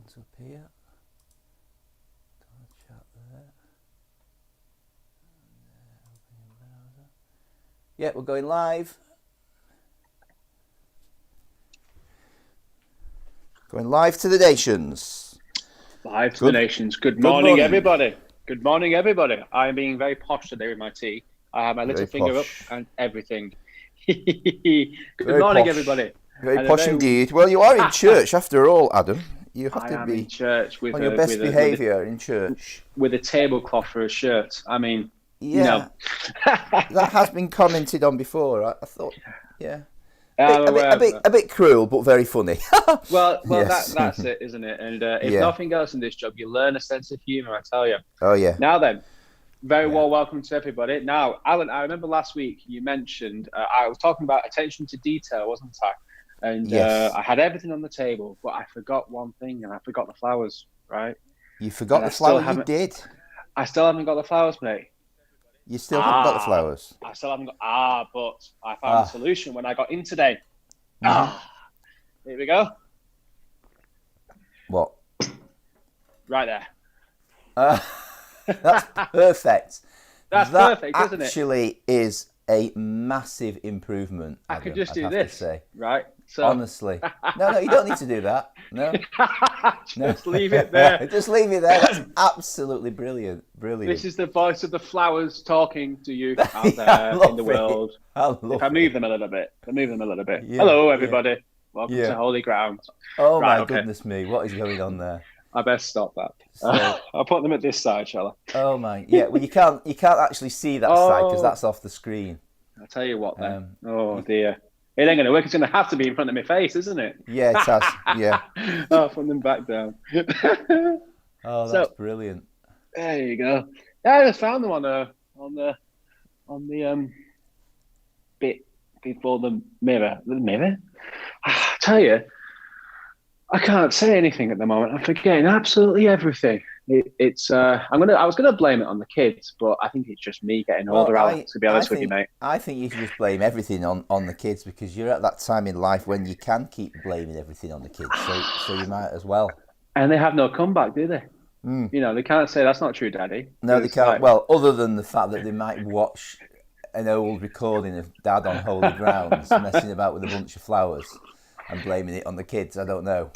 buttons up here. Chat there. Open your browser. Yeah, we're going live. Going live to the nations. Live to the nations. Good morning, everybody. Good morning, everybody. I'm being very posh today with my tea. I have my little finger up and everything. Good morning, everybody. Very posh indeed. Well, you are in church after all, Adam. You have to be in church with on your best behaviour in church. With a tablecloth for a shirt. I mean, yeah, that has been commented on before. I thought, yeah. A bit cruel, but very funny. well, yes. That's it, isn't it? And if nothing else in this job, you learn a sense of humour, I tell you. Oh, yeah. Now then, very well welcome to everybody. Now, Alan, I remember last week you mentioned, I was talking about attention to detail, wasn't I? And I had everything on the table, but I forgot one thing, and I forgot the flowers, right? You forgot the flowers? You did? I still haven't got the flowers, mate. You still haven't got the flowers? I still haven't got... but I found a solution when I got in today. Here we go. What? Right there. That's perfect. That's perfect, isn't it? That actually is a massive improvement, Adam, I could just do this, right? So... Honestly. No, you don't need to do that. No. Just leave it there. Just leave it there. That's absolutely brilliant. Brilliant. This is the voice of the flowers talking to you out there in the world. If I move them a little bit. Yeah, hello, everybody. Welcome to Holy Ground. Oh, my goodness me. What is going on there? I best stop that. So... I'll put them at this side, shall I? Oh, my. Yeah, well, you can't actually see that side because that's off the screen. I'll tell you what, then. Dear. It ain't going to work. It's going to have to be in front of my face, isn't it? Yeah, it has. Yeah. I'll put them back down. Oh, that's brilliant. There you go. Yeah, I just found them on the bit before the mirror. The mirror? I tell you, I can't say anything at the moment. I'm forgetting absolutely everything. I was gonna blame it on the kids, but I think it's just me getting older, Alex, to be honest with you, mate. I think you should just blame everything on the kids because you're at that time in life when you can keep blaming everything on the kids. So you might as well. And they have no comeback, do they? You know, they can't say that's not true, Daddy. No, they can't. Well, other than the fact that they might watch an old recording of Dad on Holy Grounds messing about with a bunch of flowers and blaming it on the kids. I don't know.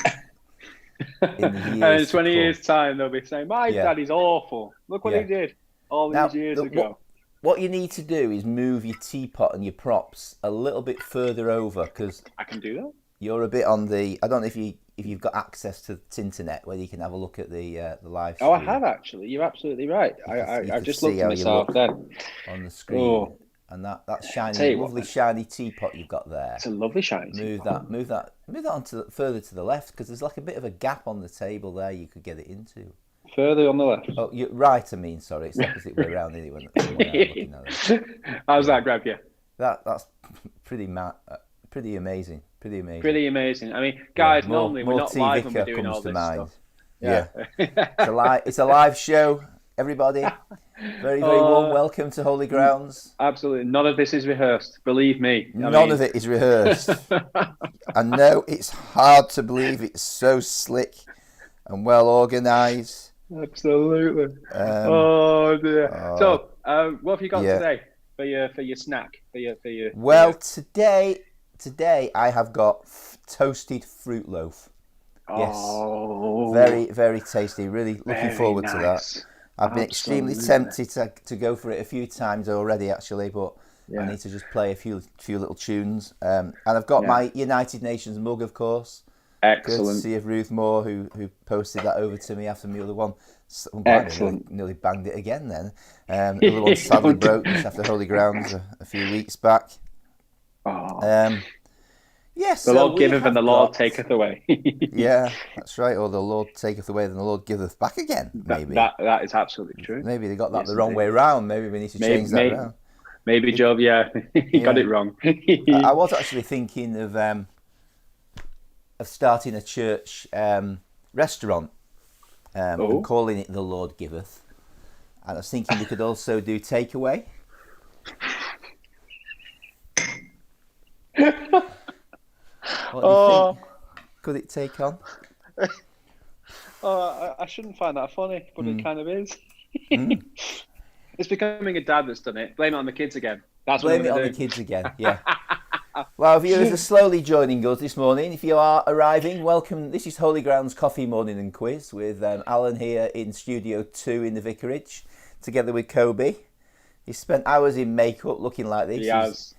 And in 20 years' time, they'll be saying, my daddy's awful. Look what he did all these years ago. What you need to do is move your teapot and your props a little bit further over because I can do that. You're a bit on the... I don't know if you've got access to the internet where you can have a look at the live stream. Oh, I have actually. You're absolutely right. I've just looked at myself then. On the screen. Oh. And that shiny, lovely shiny teapot you've got there. It's a lovely shiny teapot. Move that further to the left because there's like a bit of a gap on the table there you could get it into. Further on the left? Oh, you're right, I mean, sorry. It's the opposite way around anyway. How's that grab you? That's pretty amazing. Pretty amazing. I mean, guys, normally we're not live when we're doing all this stuff. Yeah. It's a live show, everybody. Very warm welcome to Holy Grounds. Absolutely. None of this is rehearsed. Believe me. None of it is rehearsed. I know it's hard to believe. It's so slick and well organised. Absolutely. Oh, dear. So, what have you got today for your snack? Well, today I have got toasted fruit loaf. Yes. Oh. Very, very tasty. Really looking forward to that. I've been extremely tempted to go for it a few times already, actually, but I need to just play a few little tunes. And I've got my United Nations mug, of course. Excellent. Courtesy of Ruth Moore, who posted that over to me after my other one. Excellent. Nearly banged it again then. The other one sadly broke just after Holy Grounds a few weeks back. Oh. Yes, the Lord giveth and the Lord taketh away. Yeah, that's right. Or the Lord taketh away and the Lord giveth back again, maybe. That is absolutely true. Maybe they got that the wrong way around. Maybe we need to change that around. Maybe Job, he got it wrong. I was actually thinking of starting a church restaurant and calling it The Lord Giveth. And I was thinking we could also do takeaway. What do you think? Could it take on? Oh, I shouldn't find that funny, but it kind of is. It's becoming a dad that's done it. Blame it on the kids again. That's Blame it on the kids again, yeah. Well, viewers are slowly joining us this morning. If you are arriving, welcome. This is Holy Grounds Coffee Morning and Quiz with Alan here in Studio 2 in the Vicarage, together with Kobe. He's spent hours in makeup looking like this. He has.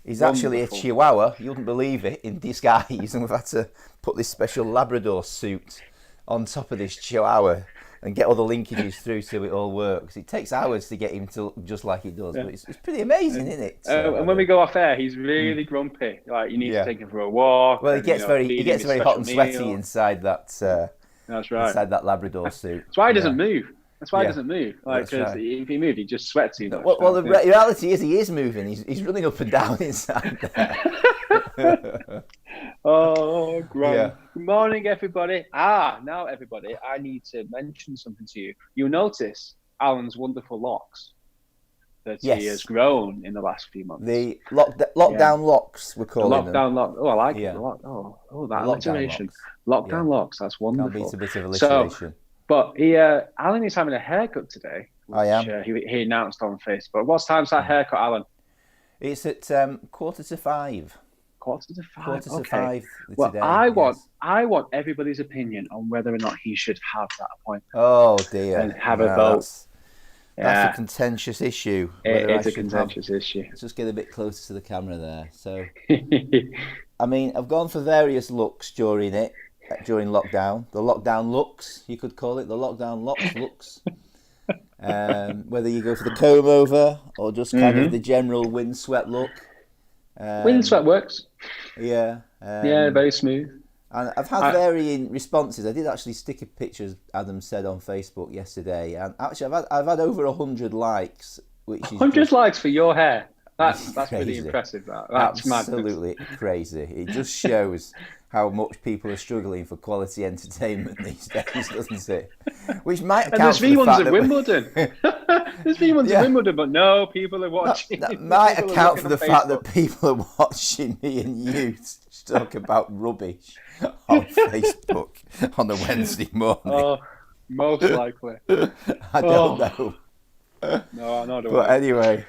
He's actually a Chihuahua, you wouldn't believe it, in disguise, and we've had to put this special Labrador suit on top of this Chihuahua and get all the linkages through so it all works. It takes hours to get him to just like it does, but it's pretty amazing, isn't it? And when we go off air, he's really grumpy. Like, you need to take him for a walk. Well, he gets very hot and sweaty inside that. That's right. Inside that Labrador suit. That's why he doesn't move. That's why he doesn't move. Like, because if he moved, he just sweats too much. Well, the reality is he is moving. He's running up and down inside there. Oh, great. Yeah. Good morning, everybody. Now, everybody, I need to mention something to you. You'll notice Alan's wonderful locks that he has grown in the last few months. The lockdown locks, we're calling them. Lockdown locks. Oh, I like it. That alliteration. Lockdown locks. That's wonderful. That beats a bit of alliteration. But Alan is having a haircut today. Which, I am. He announced on Facebook. What time's that haircut, Alan? It's at 4:45. 4:45. Quarter to five. Well, today, I want everybody's opinion on whether or not he should have that appointment. Oh dear! And have a vote. That's a contentious issue. It's a contentious issue. Let's just get a bit closer to the camera there. So, I mean, I've gone for various looks during lockdown. The lockdown looks, you could call it. The lockdown looks. Whether you go for the comb over or just kind of the general windswept look. Windswept works. Yeah. Very smooth. And I've had varying responses. I did actually stick a picture, as Adam said, on Facebook yesterday, and actually I've had over 100 likes, which is 100 likes for your hair. That's really impressive. That's absolutely crazy. It just shows how much people are struggling for quality entertainment these days, doesn't it? Which might account for the fact that Wimbledon. There's V1s at Wimbledon, but no, people are watching. That might account for the fact that people are watching me and you talk about rubbish on Facebook on a Wednesday morning. Oh, most likely. I don't know. No, I know. But anyway.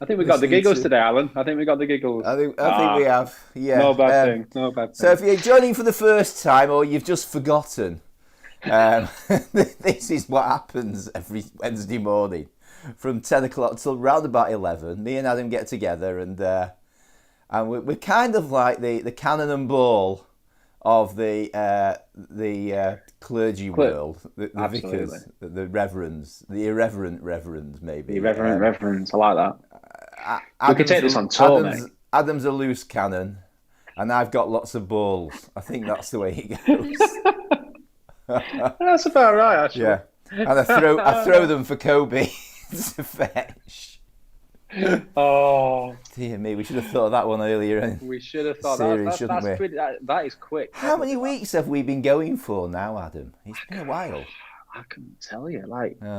I think we got the giggles today, Alan. I think we got the giggles. I think we have. Yeah. No bad thing. So if you're joining for the first time or you've just forgotten, this is what happens every Wednesday morning from 10 o'clock till round about 11. Me and Adam get together and we're kind of like the cannon and ball of the clergy world, the vicars, the reverends, the irreverent reverends, maybe. The irreverent reverends, I like that. We could take this on tour, mate. Adam's a loose cannon, and I've got lots of balls. I think that's the way it goes. That's about right, actually. Yeah, and I throw them for Kobe to fetch. Oh dear me, we should have thought of that one earlier. We should have thought that is quick. How many weeks have we been going for now, Adam? It's been a while. I couldn't tell you.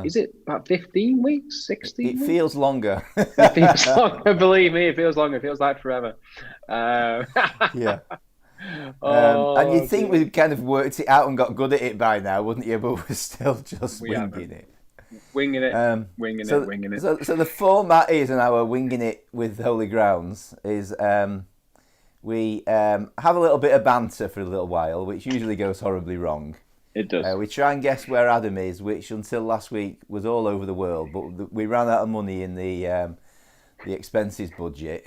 Is it about 15 weeks, 16 weeks? It feels longer. It feels longer. Believe me, it feels longer. It feels like forever. Yeah. And you'd think we'd kind of worked it out and got good at it by now, wouldn't you? But we're still just winging it. Winging it. So the format is, and our winging it with Holy Grounds is we have a little bit of banter for a little while, which usually goes horribly wrong. It does. We try and guess where Adam is, which until last week was all over the world, but we ran out of money in the expenses budget.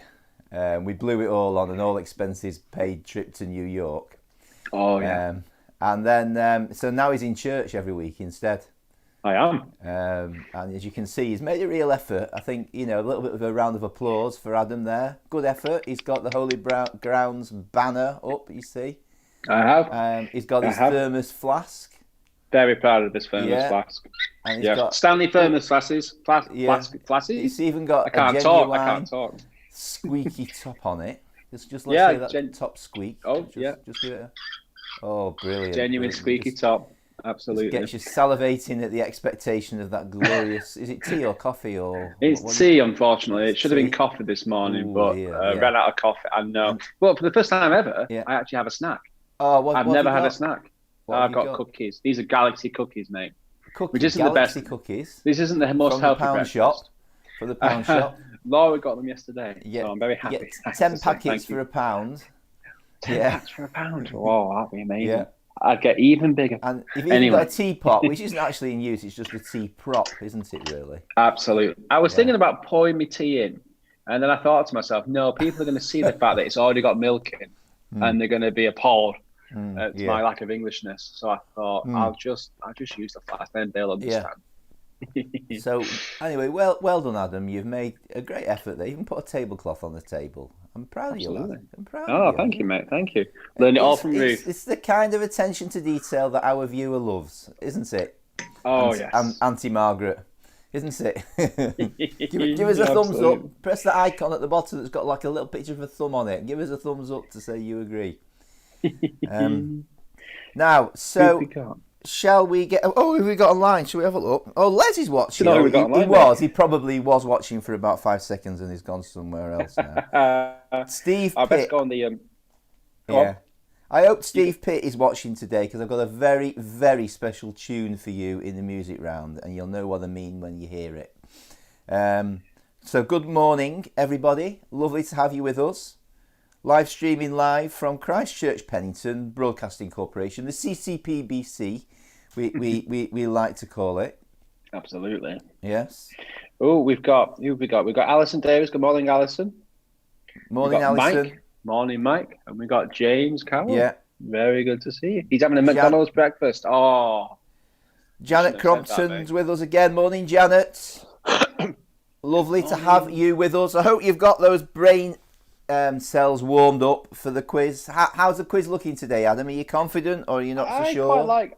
We blew it all on an all expenses paid trip to New York. Oh yeah. And then so now he's in church every week instead. I am. And as you can see, he's made a real effort. I think, a little bit of a round of applause for Adam there. Good effort. He's got the Holy Grounds banner up, you see. I have. He's got his thermos flask. Very proud of this thermos flask. And he's got Stanley thermos flasses. Flasses. He's even got I can't talk. Squeaky top on it. Just let's say that top squeak. Oh, Just give it brilliant. Genuine squeaky top. Absolutely. Gets you salivating at the expectation of that glorious... Is it tea or coffee or... It's tea, unfortunately. It should have been coffee this morning, but ran out of coffee. I know. Well, for the first time ever, I actually have a snack. Oh, I've never had a snack. What have I've you got got? Cookies. These are Galaxy cookies, mate. Cookies, Which isn't Galaxy the best. cookies. This isn't the most from healthy the pound breakfast. shop. From the pound shop. Laura got them yesterday, so I'm very You happy. get 10 packets for £1. 10 packs for £1. Oh, that'd be amazing. Yeah. I'd get even bigger. And you've even got a teapot, which isn't actually in use, it's just a tea prop, isn't it, really? Absolutely. I was thinking about pouring my tea in, and then I thought to myself, no, people are going to see the fact that it's already got milk in, and they're going to be appalled at my lack of Englishness. So I thought, I'll just use the flask, then they'll understand. So, anyway, well done, Adam. You've made a great effort there. You even put a tablecloth on the table. I'm proud of you, lad. I'm proud of you. Thank you, mate. Thank you. Learned it all from Ruth. It's the kind of attention to detail that our viewer loves, isn't it? Oh, yes. Auntie Margaret, isn't it? give us a thumbs up. Press the icon at the bottom that's got like a little picture of a thumb on it. Give us a thumbs up to say you agree. Now, so... Shall we get... Oh, who we got online? Shall we have a look? Oh, Les is watching. He probably was watching for about 5 seconds and he's gone somewhere else now. Steve Pitt. Best go on the... yeah. I hope Steve Pitt is watching today because I've got a very, very special tune for you in the music round and you'll know what I mean when you hear it. So good morning, everybody. Lovely to have you with us. Live streaming live from Christchurch Pennington Broadcasting Corporation, the CCPBC, we like to call it. Absolutely. Yes. Oh, we've got Alison Davis. Good morning, Alison. Morning, Alison. Mike. Morning, Mike. And we got James Carroll. Yeah. Very good to see you. He's having a McDonald's breakfast. Oh. Janet Crompton's with us again. Morning, Janet. Lovely to have you with us. I hope you've got those brain cells warmed up for the quiz. How's the quiz looking today, Adam? Are you confident or are you not so sure?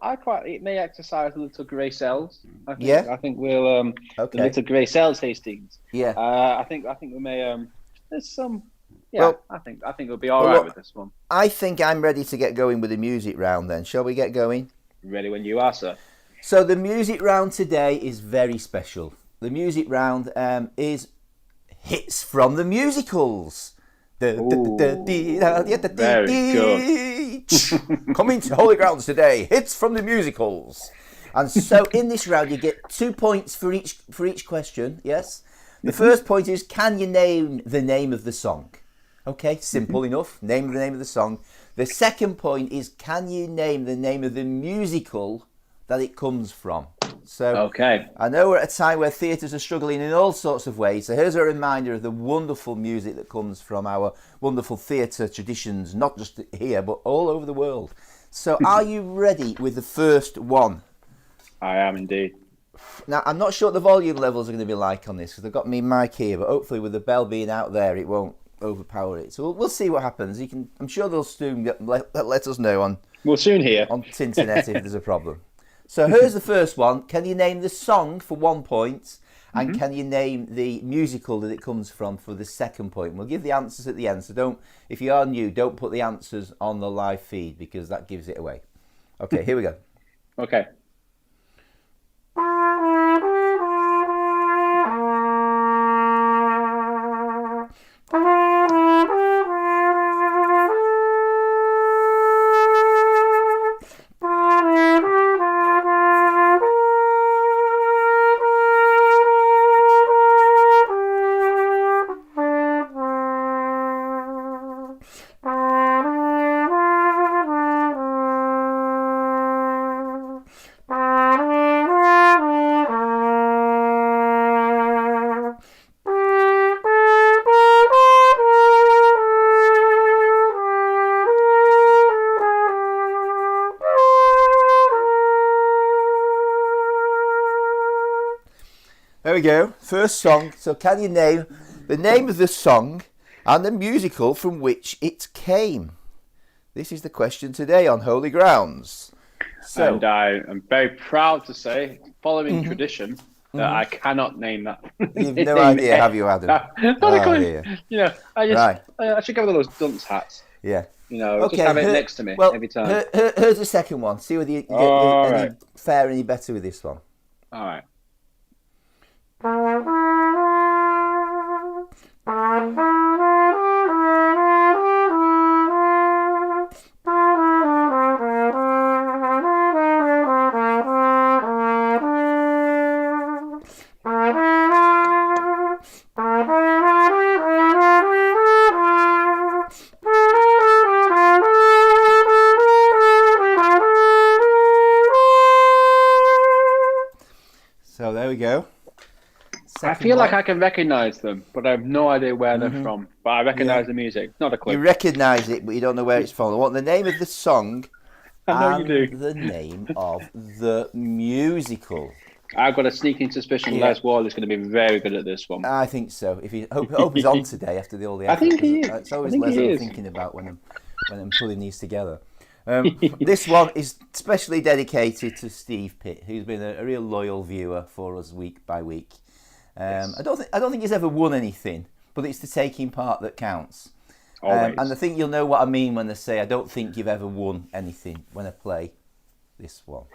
It may exercise the little grey cells. I think we'll the little grey cells, Hastings. Yeah. I think we may there's some. Yeah, well, I think we'll be all right with this one. I think I'm ready to get going with the music round. Then shall we get going? Ready when you are, sir. So the music round today is very special. The music round is hits from the musicals. Very good. Coming to Holy Grounds today, hits from the musicals. And so in this round you get 2 points for each question, yes? The first point is, can you name the name of the song? Okay, simple enough. Name the name of the song. The second point is, can you name the name of the musical that it comes from? So okay. I know we're at a time where theatres are struggling in all sorts of ways. So here's a reminder of the wonderful music that comes from our wonderful theatre traditions, not just here, but all over the world. So are you ready with the first one? I am indeed. Now, I'm not sure what the volume levels are going to be like on this because I've got me mic here, but hopefully with the bell being out there, it won't overpower it. So we'll see what happens. I'm sure they'll soon let us know We'll soon hear on Tinternet if there's a problem. So here's the first one. Can you name the song for 1 point? And can you name the musical that it comes from for the second point? We'll give the answers at the end. So if you are new, don't put the answers on the live feed because that gives it away. Okay, here we go. Okay. There we go. First song. So can you name the name of the song and the musical from which it came? This is the question today on Holy Grounds. So, and I am very proud to say, following tradition, that I cannot name that. You've no idea, have you, Adam? I should go with those dunce hats. Yeah. Just have it next to me every time. Here's the second one. See whether you fare any better with this one. All right. There we go. I feel like I can recognise them, but I have no idea where they're from. But I recognise the music. Not a clue. You recognise it, but you don't know where it's from. I want the name of the song and the name of the musical. I've got a sneaking suspicion Les Wall is going to be very good at this one. I think so. If he hope he's on today after all the effort. I think he is. It's always Les I'm thinking about when I'm putting these together. This one is specially dedicated to Steve Pitt, who's been a real loyal viewer for us week by week. I don't think he's ever won anything, but it's the taking part that counts. And I think you'll know what I mean when I say I don't think you've ever won anything when I play this one.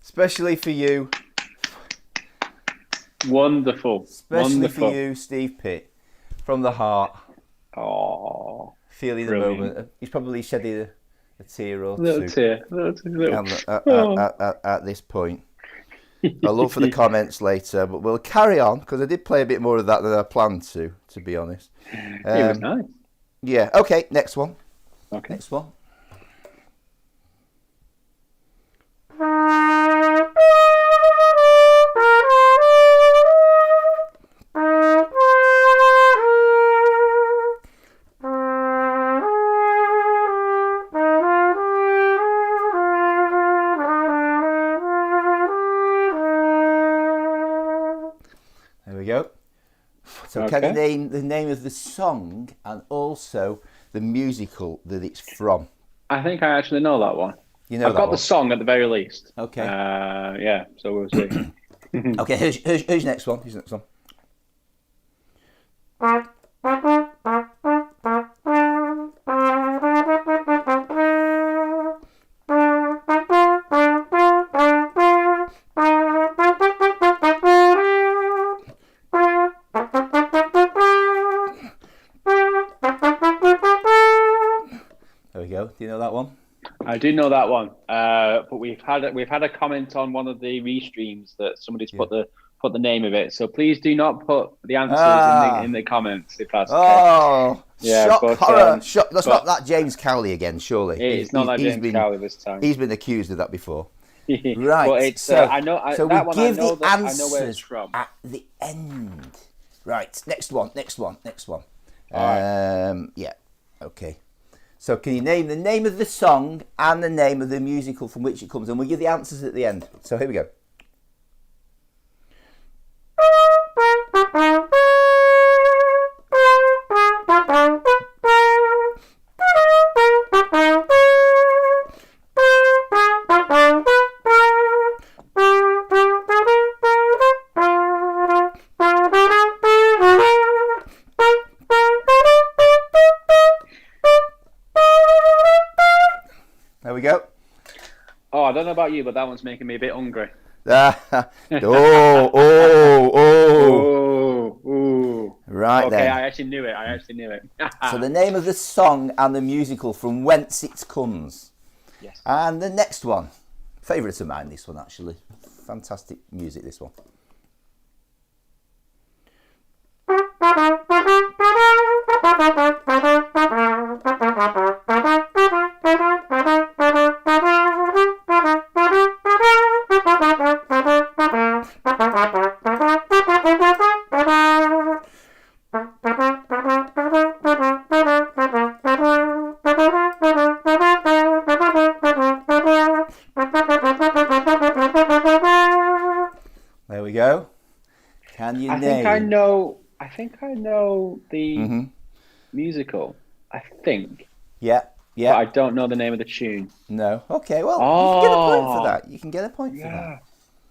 Especially for you. Wonderful. Especially for you, Steve Pitt. From the heart. Oh. Feeling the moment. He's probably shedding a tear or two. At this point. I'll look for the comments later, but we'll carry on because I did play a bit more of that than I planned to be honest. It was nice. Yeah. Okay. Next one. Okay. Next one. So can you name the name of the song and also the musical that it's from? I think I actually know that one. You know, I've got the song at the very least. Okay. Yeah. So we'll see. Okay. Who's next one? Who's next one? Do you know that one? I do know that one, but we've had a comment on one of the restreams that somebody's put the name of it. So please do not put the answers in the comments if that's okay. Yeah, shock, horror! Shock. That's not that James Cowley again, surely. It's not that James Cowley this time. He's been accused of that before. Right. But it's, so I know. So that we'll one give the answers I know where it's from. at the end. Right. Next one. Right. Yeah. Okay. So can you name the name of the song and the name of the musical from which it comes? And we'll give the answers at the end. So here we go. There we go. Oh, I don't know about you, but that one's making me a bit hungry. Right okay, then. I actually knew it. So the name of the song and the musical from whence it comes. Yes. And the next one. Favourite of mine, this one actually. Fantastic music, this one. There we go. Can you name? I think I know the musical. I think. Yeah. But I don't know the name of the tune. No. Okay. Well, you can get a point for that. You can get a point for that.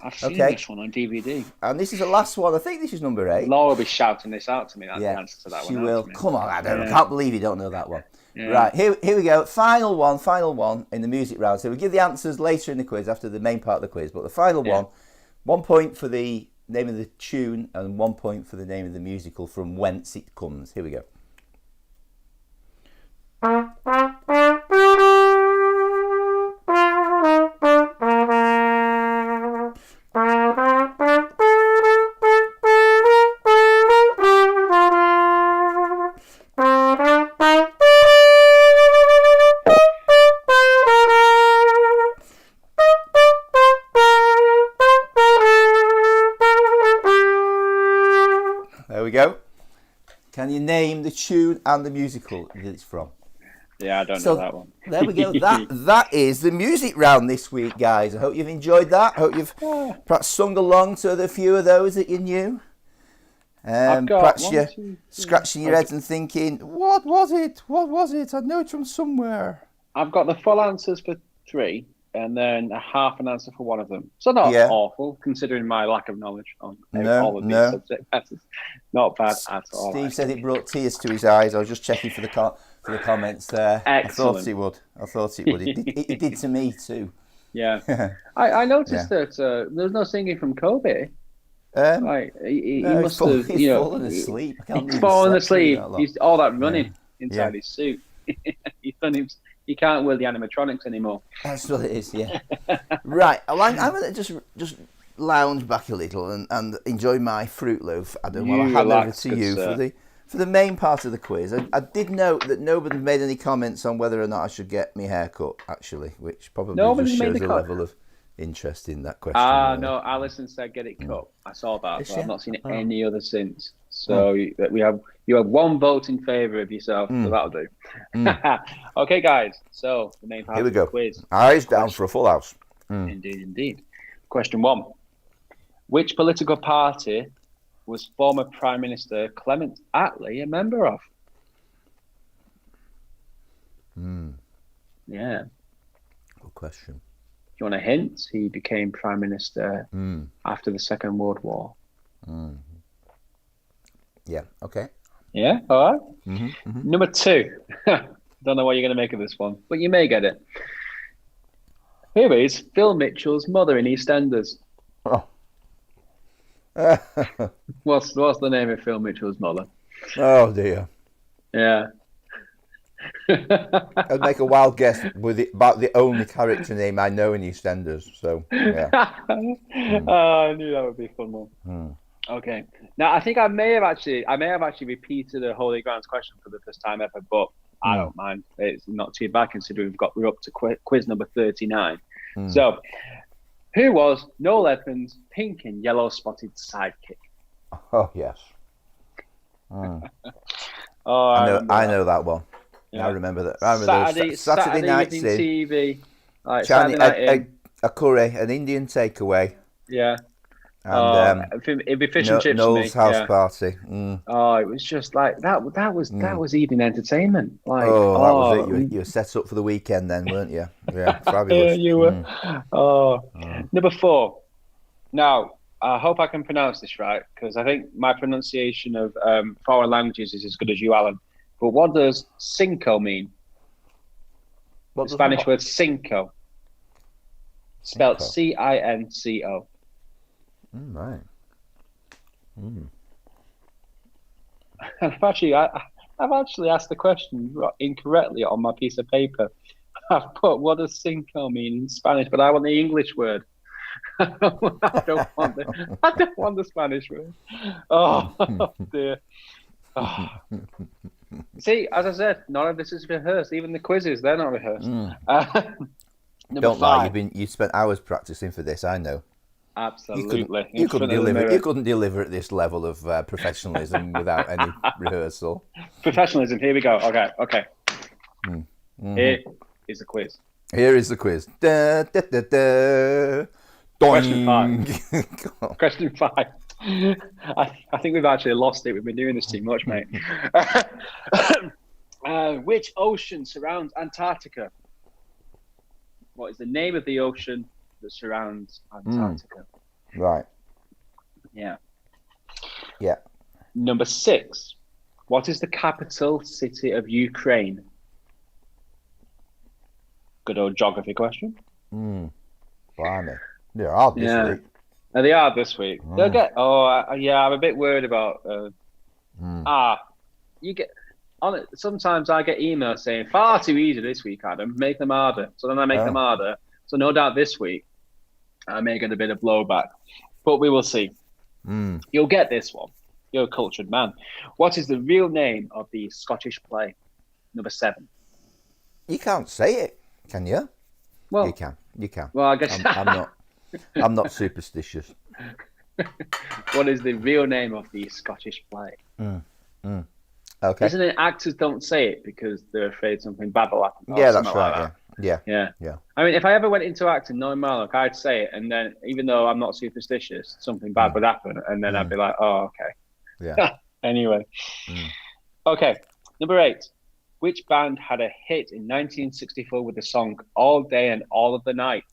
I've seen this one on DVD. And this is the last one. I think this is number 8. Laura will be shouting this out to me. That's the answer to that one. She will. Come on, Adam. I can't believe you don't know that one. Yeah. Right, here we go. Final one in the music round. So we give the answers later in the quiz after the main part of the quiz. But the final one, 1 point for the name of the tune and 1 point for the name of the musical from whence it comes. Here we go. There we go. Can you name the tune and the musical that it's from? Yeah, I don't know that one. There we go. That is the music round this week, guys. I hope you've enjoyed that. I hope you've perhaps sung along to a few of those that you knew. Perhaps you're scratching your heads and thinking, what was it? What was it? I know it from somewhere. I've got the full answers for 3 and then a half an answer for one of them. So not awful, considering my lack of knowledge on all of these subject matters. Not bad at all. Steve said it brought tears to his eyes. I was just checking for the comments there. Excellent. I thought it would. It did to me too. Yeah. I noticed that there's no singing from Kobe. He must have fallen asleep. He's fallen asleep. He's all that running inside his suit. He can't wear the animatronics anymore. That's what it is. Yeah. Right. I'm going to just lounge back a little and enjoy my fruit loaf, Adam, while I hand over to you for the main part of the quiz. I did note that nobody made any comments on whether or not I should get my hair cut, actually, which probably just shows the level of interest in that question. No, Alison said get it cut. I saw that, but I've not seen any other since. So you have 1 vote in favour of yourself, so that'll do. Okay, guys, so the main part of the quiz. Eyes down for a full house. Indeed. Question 1. Which political party was former Prime Minister Clement Attlee a member of? Yeah. Good question. Do you want a hint? He became Prime Minister after the Second World War. Yeah, okay. Yeah, all right. Number 2. Don't know what you're going to make of this one, but you may get it. Here is Phil Mitchell's mother in EastEnders. Oh. What's the name of Phil Mitchell's mother? Oh, dear. Yeah. I'd make a wild guess about the only character name I know in EastEnders. So, yeah. I knew that would be a fun one. Okay. Now, I think I may have actually repeated the Holy Grounds question for the first time ever, but I don't mind. It's not too bad considering we're up to quiz number 39. So, who was Noel Edmonds' pink and yellow spotted sidekick? Oh, yes. I know that one. Yeah. I remember that. I remember Saturday nights in TV. Like a curry, an Indian takeaway. Yeah. And it'd be fish and chips. Noel's house party. Oh, it was just like that was evening entertainment. Like, that was it. You were set up for the weekend then, weren't you? Yeah, fabulous. You were. Number 4. Now, I hope I can pronounce this right because I think my pronunciation of foreign languages is as good as you, Alan. But what does cinco mean? The Spanish word cinco. Spelled C-I-N-C-O. Right. I've actually asked the question incorrectly on my piece of paper. I've put what does cinco mean in Spanish, but I want the English word. I don't want the Spanish word. Oh dear. Oh. See, as I said, none of this is rehearsed. Even the quizzes, they're not rehearsed. Number Don't 5. lie. You spent hours practicing for this. I know. Absolutely. You couldn't deliver. You couldn't deliver at this level of professionalism without any rehearsal. Professionalism. Here we go. Okay. Here is the quiz. Here is the quiz. Da, da, da, da. Question 5. Question 5. I think we've actually lost it. We've been doing this too much, mate. Which ocean surrounds Antarctica? What is the name of the ocean that surrounds Antarctica? Right. Yeah. Number 6. What is the capital city of Ukraine? Good old geography question. Blimey. They're hard this week. They are this week. They'll get. I'm a bit worried about. You get on it. Sometimes I get emails saying far too easy this week, Adam. Make them harder. So then I make them harder. So no doubt this week I may get a bit of blowback, but we will see. You'll get this one. You're a cultured man. What is the real name of the Scottish play? Number 7. You can't say it, can you? Well, you can. Well, I guess I'm not superstitious. What is the real name of the Scottish play? Okay. Isn't it actors don't say it because they're afraid something bad will happen? Yeah, that's right. That. Yeah. I mean, if I ever went into acting knowing Marlock, I'd say it, and then even though I'm not superstitious, something bad would happen, and then I'd be like, oh, okay. Yeah. Anyway. Okay. Number 8. Which band had a hit in 1964 with the song All Day and All of the Night?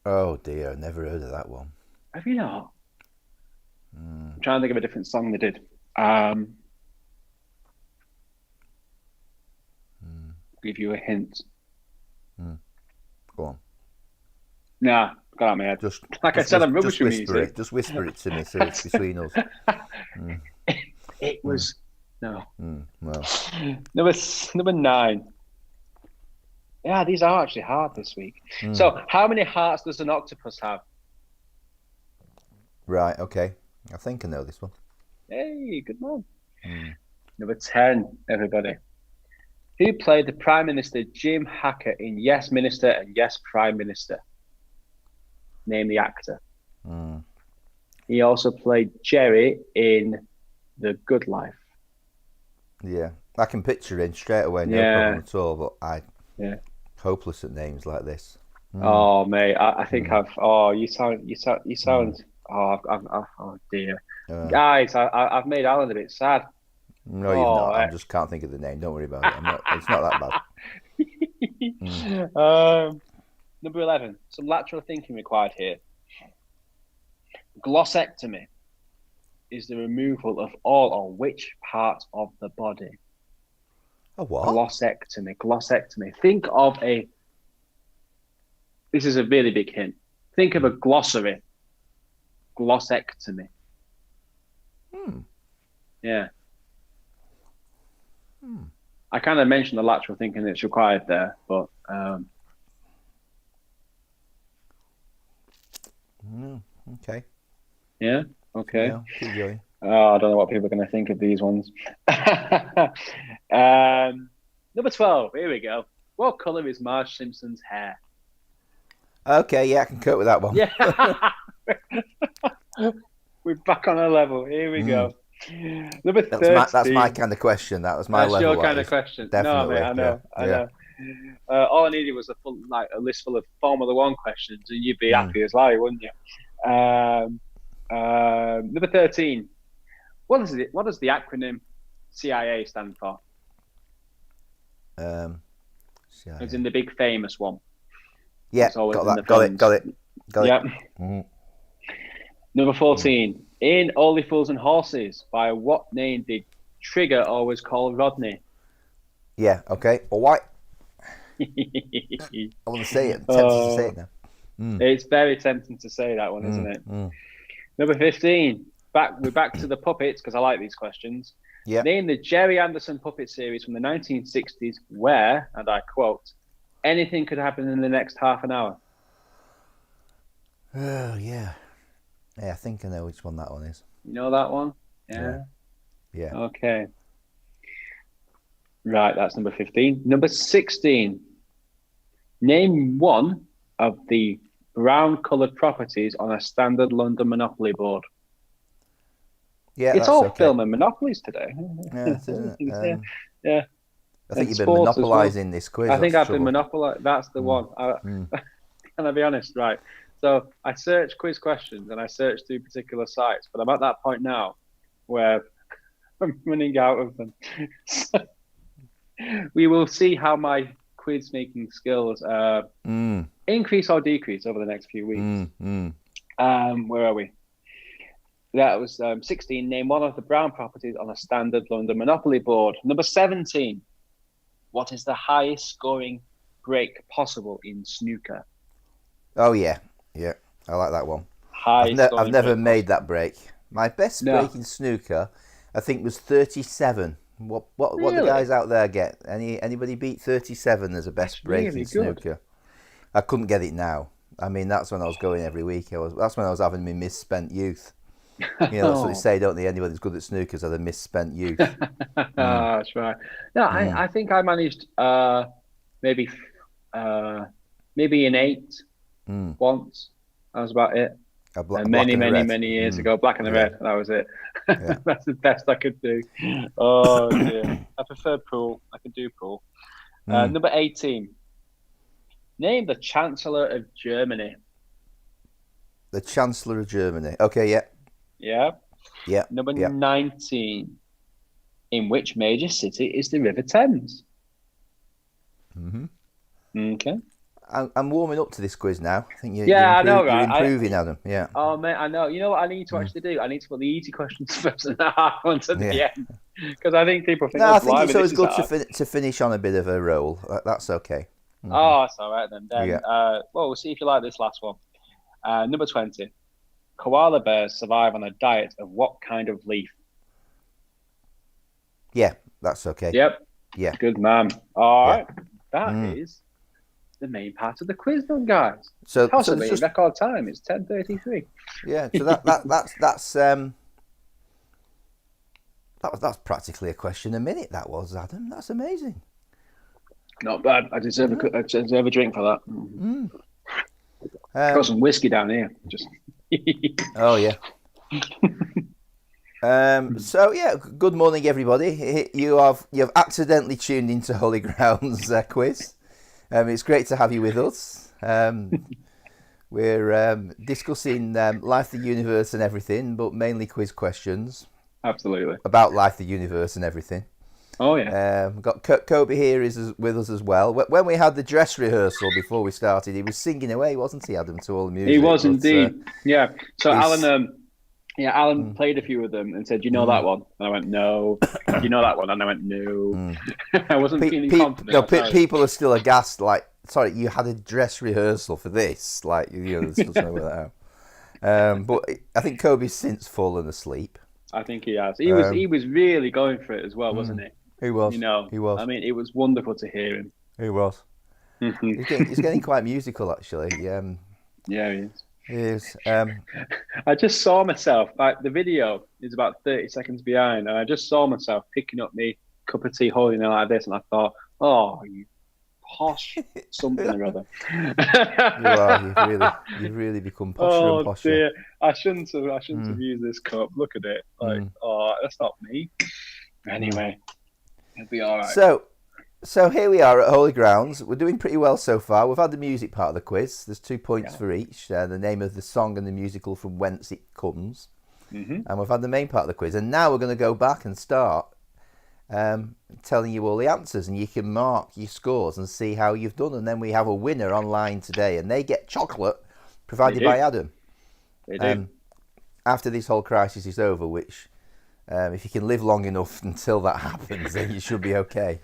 Oh dear, never heard of that one. Have you not? I'm trying to think of a different song they did. Give you a hint. Go on. Nah, got out of my head. I said, I'm rubbish with music. Just whisper it to me so it's between us. It was no. Well. Number 9. Yeah, these are actually hard this week. So, how many hearts does an octopus have? Right. Okay. I think I know this one. Hey, good man. Number 10, everybody. Who played the Prime Minister Jim Hackett in Yes Minister and Yes Prime Minister? Name the actor. He also played Jerry in The Good Life. Yeah, I can picture him straight away, no problem at all. But I'm hopeless at names like this. Oh, mate, I think I've. Oh, you sound. Oh dear, guys, I've made Alan a bit sad. No, you've not. I just can't think of the name. Don't worry about it. It's not that bad. Number 11. Some lateral thinking required here. Glossectomy is the removal of all or which part of the body? A what? Glossectomy. Think of a. This is a really big hint. Think of a glossary. Glossectomy. Yeah. I kind of mentioned the lateral thinking that's required there, but okay. Yeah. Okay. Yeah, keep going. Oh, I don't know what people are going to think of these ones. Number 12. Here we go. What colour is Marge Simpson's hair? Okay, yeah, I can cope with that one. Yeah. We're back on a level. Here we go. Number 13. That's my kind of question. That was my level. That's your kind of question. Definitely. No, mate, I know. All I needed was a list full of Formula One questions, and you'd be happy as Larry, wouldn't you? Number 13. What does the acronym CIA stand for? CIA. It's in the big famous one. Yeah, got it. Yeah. Number 14. In Only Fools and Horses, by what name did Trigger always call Rodney? Yeah, okay. All right. I want to say it. I'm tempted to say it now. It's very tempting to say that one, isn't it? Number 15. We're back to the puppets, because I like these questions. Yeah. Name the Jerry Anderson puppet series from the 1960s where, and I quote, anything could happen in the next half an hour. Oh, yeah. Yeah, I think I know which one that one is. You know that one? Yeah. Yeah. Okay. Right, that's number 15. Number 16. Name one of the brown-coloured properties on a standard London Monopoly board. Yeah, it's that's all okay. film and Monopolies today. Yeah, yeah. I think you've been sports as well. monopolising this quiz. I think that's I've been monopolising. That's the one. Can I be honest? Right. So I search quiz questions and I search through particular sites, but I'm at that point now where I'm running out of them. So we will see how my quiz making skills increase or decrease over the next few weeks. Where are we? That was 16. Name one of the brown properties on a standard London Monopoly board. Number 17. What is the highest scoring break possible in snooker? Oh yeah, I like that one. I've never made that break. My best break in snooker, I think, was 37. What the guys out there get? Anybody beat 37 as a best break in snooker? I couldn't get it now. I mean, that's when I was going every week. That's when I was having my misspent youth. That's what they say, don't they? Anybody that's good at snookers had a misspent youth. That's right. No, I think I managed maybe an 8 once. That was about it. Many years ago. Black and the Red. That was it. Yeah. That's the best I could do. Oh dear. I prefer pool. I could do pool. Number 18. Name the Chancellor of Germany. The Chancellor of Germany. Okay, yeah. Yeah. Number 19. In which major city is the River Thames? Okay. I'm warming up to this quiz now. I think you're right? improving, Adam. Yeah. Oh, mate, I know. You know what I need to actually do? I need to put the easy questions first and the hard ones at the end. Because I think people think... I think it's always good to finish on a bit of a roll. That's okay. Oh, that's all right then. We'll see if you like this last one. Number 20. Koala bears survive on a diet of what kind of leaf? Yeah, that's okay. Yep. Yeah. Good man. All right. That is the main part of the quiz done, guys. So possibly record time. It's 10:33. Yeah. So that's practically a question a minute. That was, Adam. That's amazing. Not bad. I deserve a drink for that. Got some whiskey down here. Just. Oh yeah. So yeah, good morning everybody. You have accidentally tuned into Holy Grounds quiz. It's great to have you with us. We're discussing life, the universe, and everything, but mainly quiz questions. Absolutely. About life, the universe, and everything. Oh yeah. We've got Kobe here with us as well. When we had the dress rehearsal before we started, he was singing away, wasn't he, Adam, to all the music? He was indeed. Yeah. So Alan played a few of them and said, "You know that one?" And I went, "No." "You know that one?" And I went, "No." I wasn't feeling confident. No, people are still aghast. Like, sorry, you had a dress rehearsal for this? Like, there's still something with that. But I think Kobe's since fallen asleep. I think he has. He was really going for it as well, wasn't he? He was. He was. I mean, it was wonderful to hear him. He was. He's getting quite musical, actually. Yeah, he is. He is. I just saw myself. Like, the video is about 30 seconds behind, and I just saw myself picking up my cup of tea, holding it like this, and I thought, "Oh, you posh something or other." You've really become posher and posher. Oh dear, I shouldn't have used this cup. Look at it. Like, that's not me. Anyway. It'll be all right. So here we are at Holy Grounds. We're doing pretty well so far. We've had the music part of the quiz. There's 2 points for each. The name of the song and the musical from whence it comes. And we've had the main part of the quiz. And now we're going to go back and start telling you all the answers. And you can mark your scores and see how you've done. And then we have a winner online today. And they get chocolate provided by Adam. They do. After this whole crisis is over, which... if you can live long enough until that happens, then you should be okay.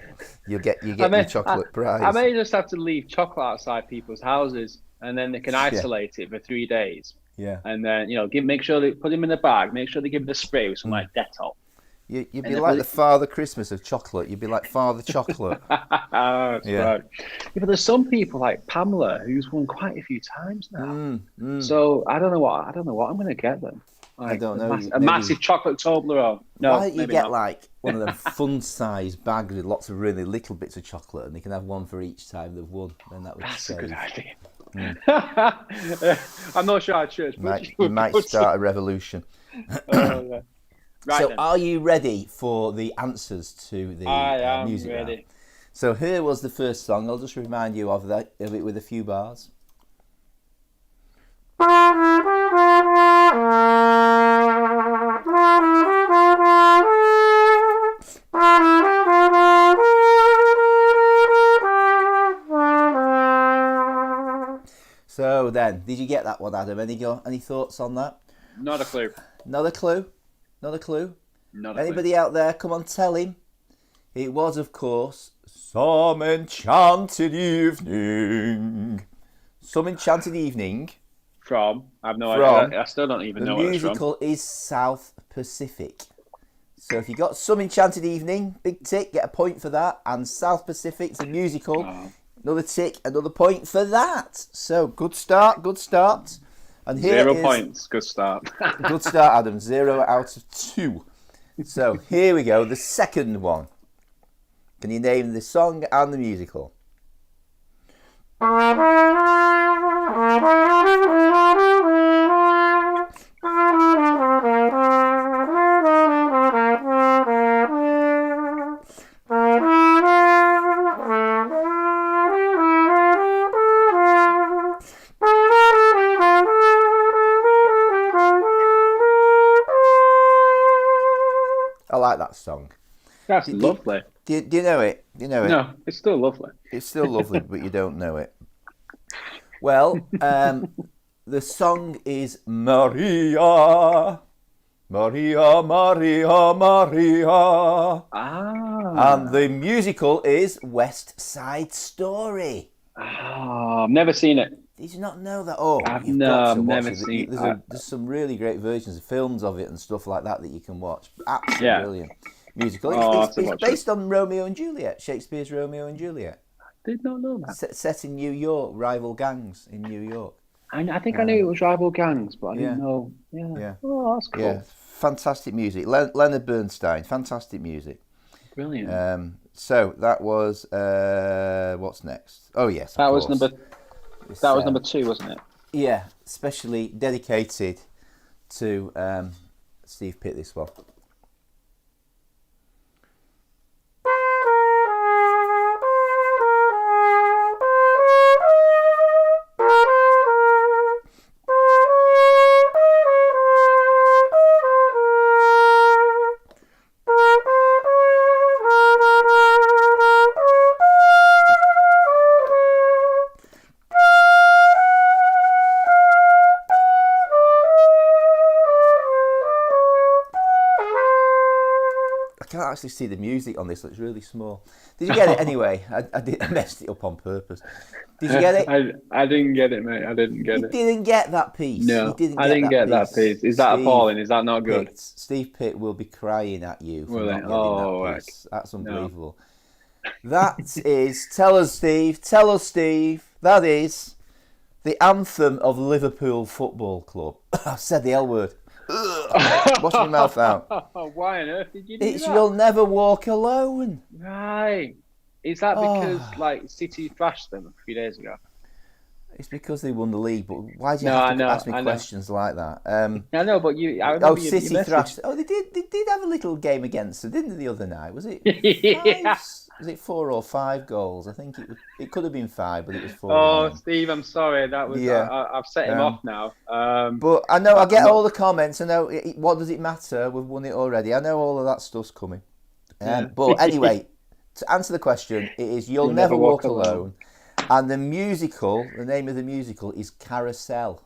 You get your chocolate prize. I may just have to leave chocolate outside people's houses, and then they can isolate it for 3 days. Yeah. And then make sure they put them in a bag. Make sure they give it a spray with some like Dettol. You'd be like the Father Christmas of chocolate. You'd be like Father Chocolate. That's right. Yeah, but there's some people like Pamela who's won quite a few times now. So I don't know what I'm going to get them. I don't know. A massive chocolate Toblerone. No, why don't you maybe get not. like one of them fun-sized bags with lots of really little bits of chocolate, and they can have one for each time they've won. Then that would That's save. a good idea. I'm not sure I should. You might start a revolution. Yeah. Right, so, then. Are you ready for the answers to the music ready. round? So here was the first song. I'll just remind you of it with a few bars. So then, did you get that one, Adam? Any thoughts on that? Not a clue. Not a clue? Anybody out there? Come on, tell him. It was, of course, Some Enchanted Evening. Some Enchanted Evening. From? I have no idea. I still don't even know what it's from. The musical is South Pacific. So if you got Some Enchanted Evening, big tick, get a point for that. And South Pacific, the musical, another tick, another point for that. So good start. And here 0 points, good start. Good start, Adam. 0 out of 2. So here we go, the second one. Can you name the song and the musical? I like that song. That's lovely. Do you know it? No, it's still lovely. It's still lovely, but you don't know it. Well, the song is Maria. Maria, Maria, Maria. And the musical is West Side Story. I've never seen it. Did you not know that? Oh, I've never seen it. There's some really great versions of films of it and stuff like that you can watch. Absolutely brilliant. Musical. It's based on Romeo and Juliet, Shakespeare's Romeo and Juliet. Did not know that. Set in New York, rival gangs in New York. I think I knew it was rival gangs, but I didn't know. Yeah. Oh, that's cool. Yeah, fantastic music. Leonard Bernstein, fantastic music. Brilliant. So that was what's next? Oh yes, that was number 2, wasn't it? Yeah, especially dedicated to Steve Pitt. This one. I can't actually see the music on this. It's really small. Did you get it anyway? I messed it up on purpose. Did you get it? I didn't get it, mate. I didn't get it. You didn't get that piece. No, I didn't get that piece. Is that appalling? Is that not good? Steve Pitt will be crying at you for not getting that piece. That's unbelievable. No. That is, tell us, Steve. That is the anthem of Liverpool Football Club. I said the L word. Wash your mouth out. Why on earth did you do that? You'll Never Walk Alone. Right. Is that because City thrashed them a few days ago? It's because they won the league, but why do you have to ask me questions like that? I know, but City thrashed. Oh, they did have a little game against them, didn't they, the other night? Was it? Was it 4 or 5 goals? I think it could have been 5, but it was 4. Oh, Steve, I'm sorry. That was I've set him off now. But I know I get all the comments. I know what does it matter? We've won it already. I know all of that stuff's coming. But anyway, to answer the question, it is You'll Never Walk Alone. And the name of the musical is Carousel.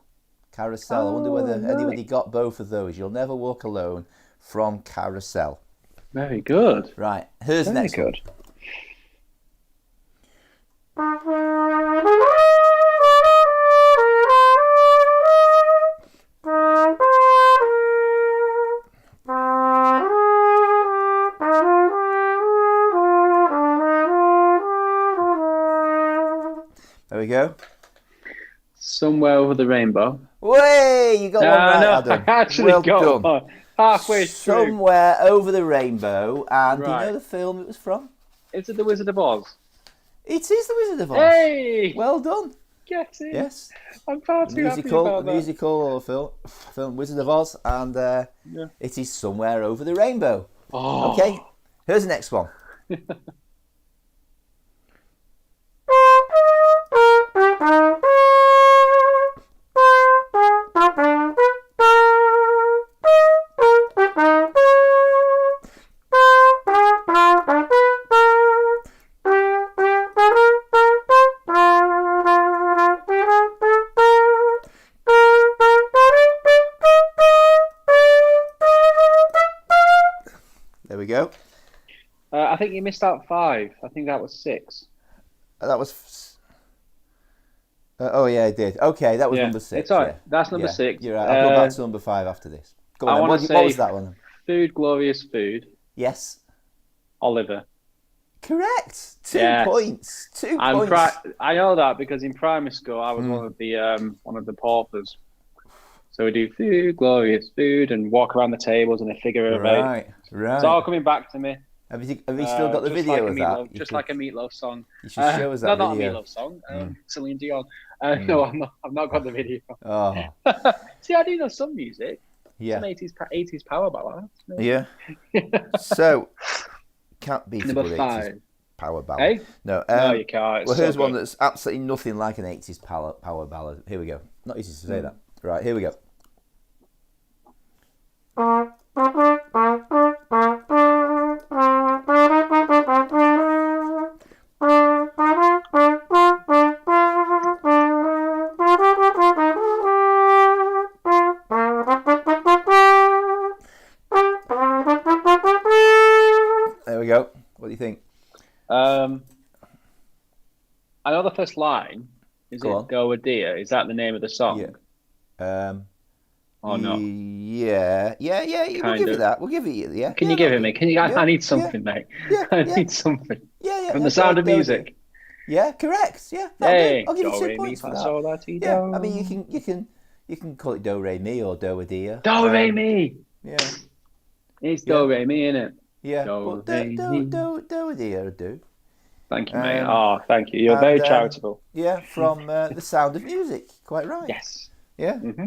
Carousel. I wonder whether anybody got both of those. You'll Never Walk Alone from Carousel. Very good. Right. Here's the next one. There we go. Somewhere Over the Rainbow. Way, you got one right, Adam. I actually well got done. one halfway through. Somewhere Over the Rainbow, and do you Right. know the film it was from? Is it The Wizard of Oz? It is The Wizard of Oz. Hey! Well done. Get it. Yes. I'm far too happy about that. Musical or film Wizard of Oz, and it is Somewhere Over the Rainbow. Oh. Okay, here's the next one. There we go. I think you missed out 5. I think that was 6. That was. Oh yeah, I did. Okay, that was number 6. It's all right. Yeah. That's number 6. You're right. I'll go back to number 5 after this. Go on. What was that one? Food, Glorious Food. Yes. Oliver. Correct. 2 points. 2 points. I know that because in primary school I was one of the paupers. So we do Food, Glorious Food, and walk around the tables and a figure of 8. Right. It's all coming back to me. Have you still got the video of that? Just like a Meatloaf song. You should show us that no, video. not a Meatloaf song. Celine Dion. No, I've not got the video. Oh. See, I do know some music. Yeah. Some 80s power ballads. Yeah. So, can't beat Number a good 5. 80s power ballad. Hey? No, No, you can't. Well, here's one that's absolutely nothing like an 80s power ballad. Here we go. Not easy to say that. Right, here we go. There we go. What do you think? I know the first line. Is Go it on. Go a Dear? Is that the name of the song? Yeah. Or not? Yeah. We'll Kind give of. it that. We'll give it you. Yeah. Can you give it me? Can you? I need something, mate. I yeah. need something. Yeah. From The Sound of Music. Yeah, correct. Yeah. Hey, I'll give you do, 2 re, mi, points for fa, that. sol, la, ti, Yeah. do. I mean, you can call it do re mi or do a dia. Do re mi. Yeah. It's do re mi, innit? Yeah. Do, But re, mi. do a dia do. Thank you, mate. Thank you. You're very charitable. Yeah, from The Sound of Music. Quite right. Yes. Yeah. Mm-hmm.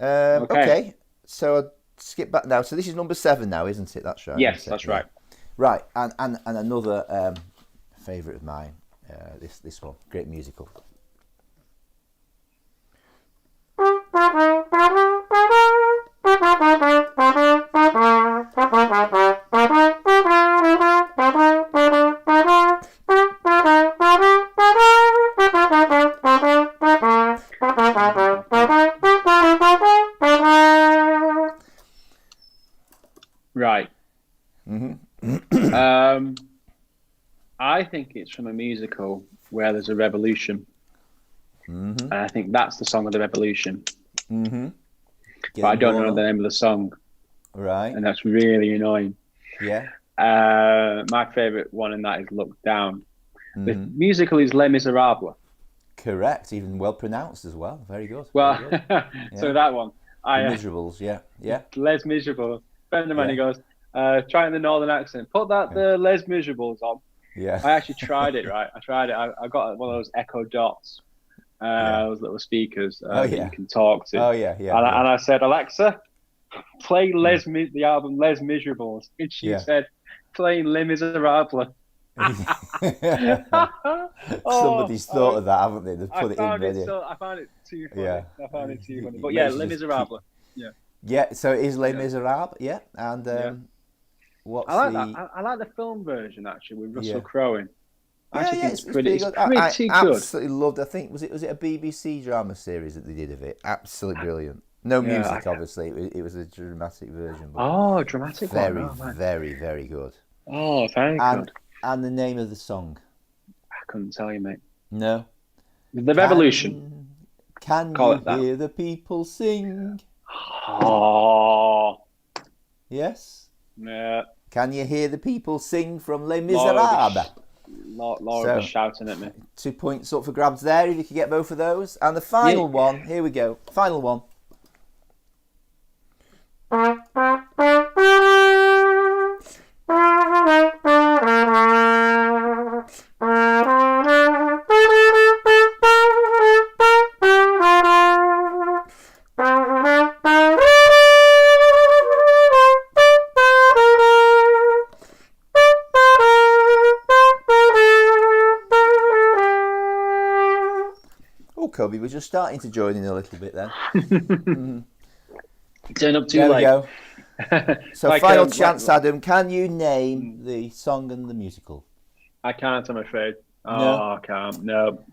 Okay. So I'll skip back now. So this is number 7 now, isn't it? That's right. Yes, that's right. Right, and another favourite of mine. This one, great musical. Right. I think it's from a musical where there's a revolution. And I think that's the song of the revolution. But I don't know the name of the song. Right. And that's really annoying. Yeah. My favourite one in that is Look Down. The musical is Les Miserables. Correct. Even well pronounced as well. Very good. Well, Very good. so that one. Miserables, yeah. Les Miserables. Friend of mine, he goes, try it in the northern accent. Put the Les Miserables on. Yeah. I actually tried it, right? I tried it. I got one of those Echo Dots, those little speakers that you can talk to. Oh, yeah. And I said, Alexa, play the album Les Miserables. And she said, play Les Miserables. Somebody's thought of that, haven't they? They've put it in ready. I found it too funny. Yeah. I found it too funny. But yeah, Les Miserables. Yeah. Yeah, so it is Les Miserables, yeah. And what's I like that. I like the film version actually with Russell Crowe in. I actually think it's pretty good. I absolutely loved. I think was it a BBC drama series that they did of it? Absolutely brilliant. No music, obviously. It was a dramatic version. But dramatic very, one. very, very good. Oh, very good. And the name of the song? I couldn't tell you, mate. No. The Revolution. Can you hear the people sing? Oh. Yes. Yeah. Can you hear the people sing from Les Miserables? Laura was shouting at me. 2 points up for grabs there if you could get both of those. And the final one, here we go. Final one. Kobe, we're just starting to join in a little bit then. Turn up too late. There we go. So final chance, Adam. Can you name the song and the musical? I can't, I'm afraid. No. I can't. No.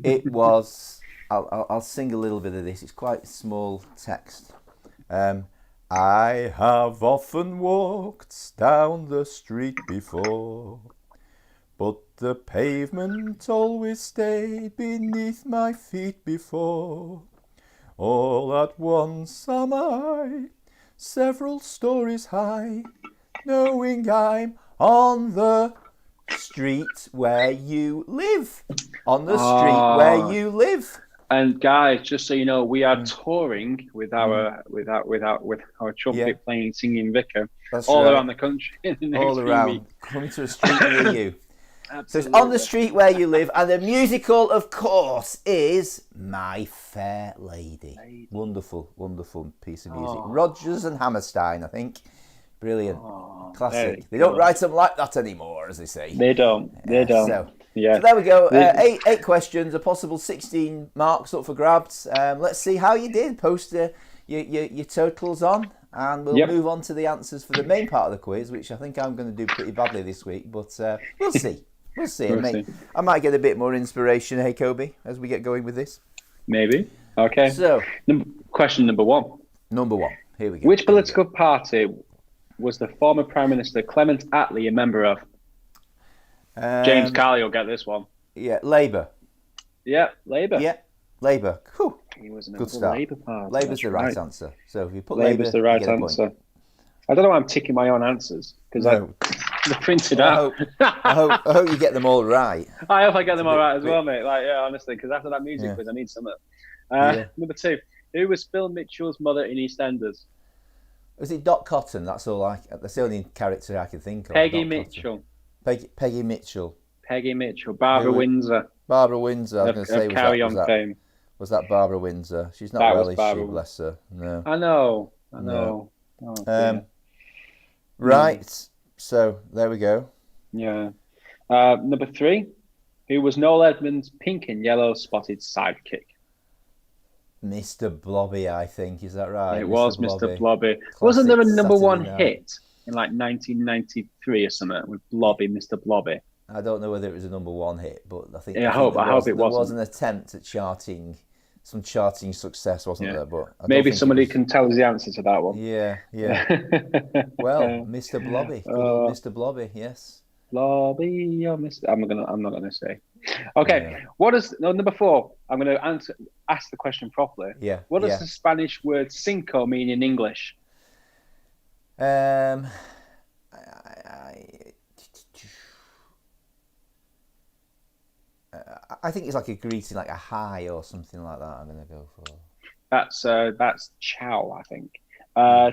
It was... I'll sing a little bit of this. It's quite small text. I have often walked down the street before, but the pavement always stayed beneath my feet before. All at once am I several stories high, knowing I'm on the street where you live. On the street where you live. And guys, just so you know, we are touring with our trumpet playing, singing vicar around the country. In the next all around, weeks. Coming to a street near you. Absolutely. So it's on the street where you live, and the musical, of course, is My Fair Lady. Wonderful, wonderful piece of music. Rodgers and Hammerstein, I think. Brilliant. Classic. They don't write them like that anymore, as they say. They don't. So there we go. Eight questions, a possible 16 marks up for grabs. Let's see how you did. Post your totals on, and we'll move on to the answers for the main part of the quiz, which I think I'm going to do pretty badly this week, but we'll see. We'll see. I might get a bit more inspiration, hey, Kobe, as we get going with this. Maybe. Okay. So, question number one. Here we go. Which political party was the former Prime Minister Clement Attlee a member of? James Carley will get this one. Yeah, Labour. Yeah, Labour. Yeah, Labour. Whew. He was a good start. Labour party. Labour's the right answer. So if you put Labour's the right answer. I don't know why I'm ticking my own answers because they're printed out. I hope you get them all right. I hope I get them all right as well, mate. Honestly, because after that music quiz, I need some. Number two, who was Phil Mitchell's mother in EastEnders? Was it Dot Cotton? That's the only character I can think of. Peggy Mitchell. Peggy Mitchell. Peggy Mitchell. Barbara Windsor. Barbara Windsor. I was going to say, Carry On fame. Was that Barbara Windsor? She's not well, is she? Bless her. No. I know. No. Right. So there we go. Yeah. Number three, who was Noel Edmonds' pink and yellow spotted sidekick? Mr. Blobby, I think. Is that right? It was Mr. Blobby. Wasn't there a number one hit in 1993 or something with Blobby, Mr. Blobby? I don't know whether it was a number one hit, but I think. I hope it was. There was an attempt at some charting success, wasn't there? But maybe somebody can tell us the answer to that one. Yeah. Well, Mr. Blobby, Mr. Blobby, yes. Blobby, I'm not gonna say. Okay, what is number four? I'm gonna ask the question properly. Yeah. What does the Spanish word cinco mean in English? I think it's like a greeting, like a hi or something like that. I'm gonna go for. That's ciao, I think.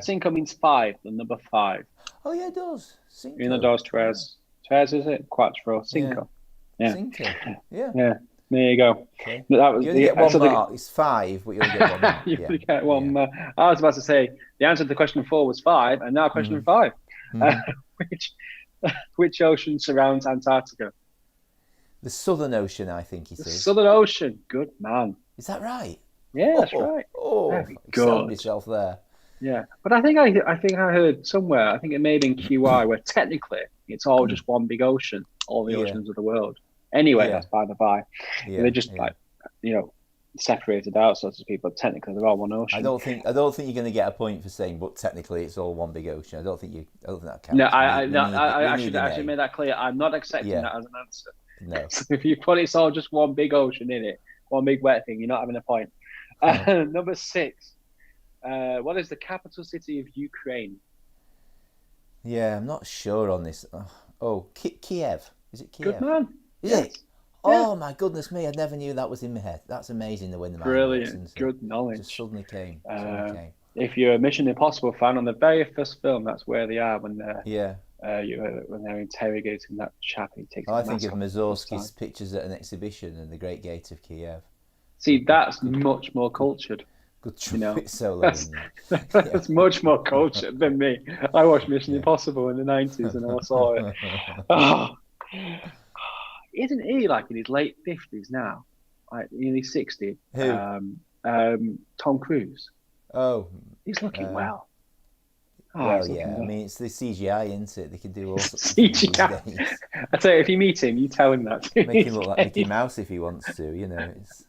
Cinco means five, the number five. Oh yeah, it does. Cinco. Uno, dos, tres. Tres is it? Cuatro, cinco. Yeah. Cinco. Yeah. Yeah. There you go. Okay. That was you only get one mark. It's five, but you only get one mark. You only get one mark. I was about to say the answer to question four was five, and now question five. Which ocean surrounds Antarctica? The Southern Ocean, I think it is. The Southern Ocean. Good man. Is that right? Yeah, that's right. Very good. Sold yourself there. Yeah, but I think I heard somewhere. I think it may be in QI where technically it's all just one big ocean, all the oceans of the world. Anyway, that's by the by. Yeah, they're just separated out, so to speak. But technically, they're all one ocean. I don't think you're going to get a point for saying, but technically, it's all one big ocean. I don't think that counts. No, I should make that clear. I'm not accepting that as an answer. No. So if you put it's all just one big ocean in it, one big wet thing, you're not having a point. Number six. What is the capital city of Ukraine? Yeah, I'm not sure on this. Kiev. Is it Kiev? Good man. Is it? Oh my goodness me! I never knew that was in my head. That's amazing. The way the mind works, isn't it? Good knowledge. Just suddenly came. If you're a Mission Impossible fan, on the very first film, that's where they are when they're when they're interrogating that chap. He takes. I think of Mussorgsky's pictures at an exhibition in the Great Gate of Kiev. See, that's much more cultured. Good trumpet solo. That's much more cultured than me. I watched Mission Impossible in the 90s and I saw it. Oh. Isn't he like in his late 50s now? Like nearly 60? Who? Tom Cruise. Oh. He's looking well. Well, yeah. I mean, it's the CGI, isn't it? They can do all sorts of CGI. I tell you, if you meet him, you tell him that. Make him look like Mickey Mouse if he wants to. You know, it's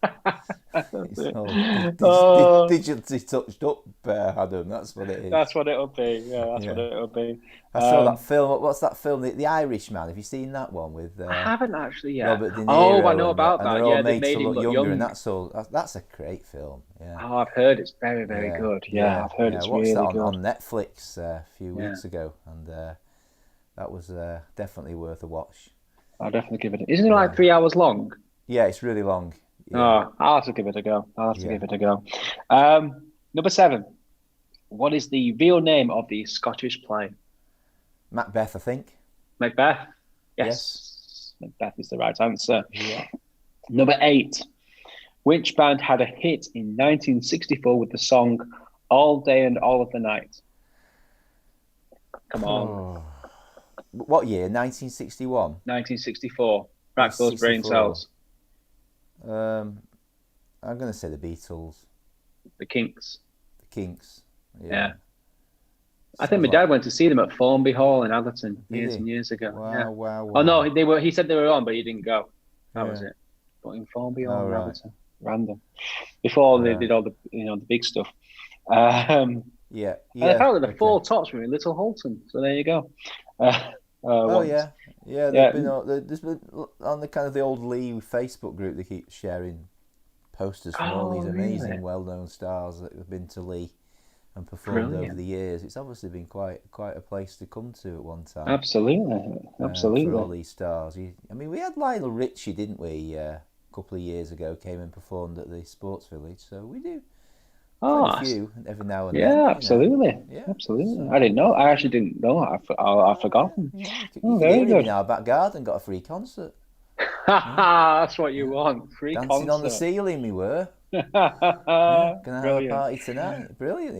all digitally touched up, Adam. That's what it is. That's what it'll be. Yeah, that's what it'll be. I saw that film. What's that film? The Irishman. Have you seen that one with? I haven't actually yet. Robert De Niro. Oh, I know about that. They're all made to look younger, and that's a great film. Yeah. Oh, I've heard it's very, very good. Yeah, I've heard it's really good. I watched that on Netflix a few weeks ago, and that was definitely worth a watch. I'll definitely give it. Isn't it like 3 hours long? Yeah, it's really long. Yeah. Oh, I'll have to give it a go. Number 7. What is the real name of the Scottish play? Macbeth, I think. Macbeth? Yes. Macbeth is the right answer. Yeah. Number 8. Which band had a hit in 1964 with the song All Day and All of the Night? Come on. Oh. What year? 1961? 1964. Rack those brain cells. I'm going to say the Beatles. The Kinks. The Kinks. Yeah. I think my dad went to see them at Formby Hall in Atherton years and years ago. Wow. Oh no, he said they were on, but he didn't go. That was it. But in Formby Hall in Atherton. Random. Before they did all the the big stuff. And apparently the Four Tops were in Little Holton. So there you go. There's been on the kind of the old Lee Facebook group. They keep sharing posters from all these amazing, well-known stars that have been to Lee and performed over the years. It's obviously been quite a place to come to at one time. Absolutely. For all these stars. We had Lionel Richie, didn't we? A couple of years ago, came and performed at the Sports Village. So we do. A few every now and then. Yeah, absolutely. Absolutely. So, I didn't know. I actually didn't know. I've forgotten. Very good. In our back garden, got a free concert. That's what you want. Free Dancing concert. on the ceiling, we were. Gonna have a party tonight. Brilliant.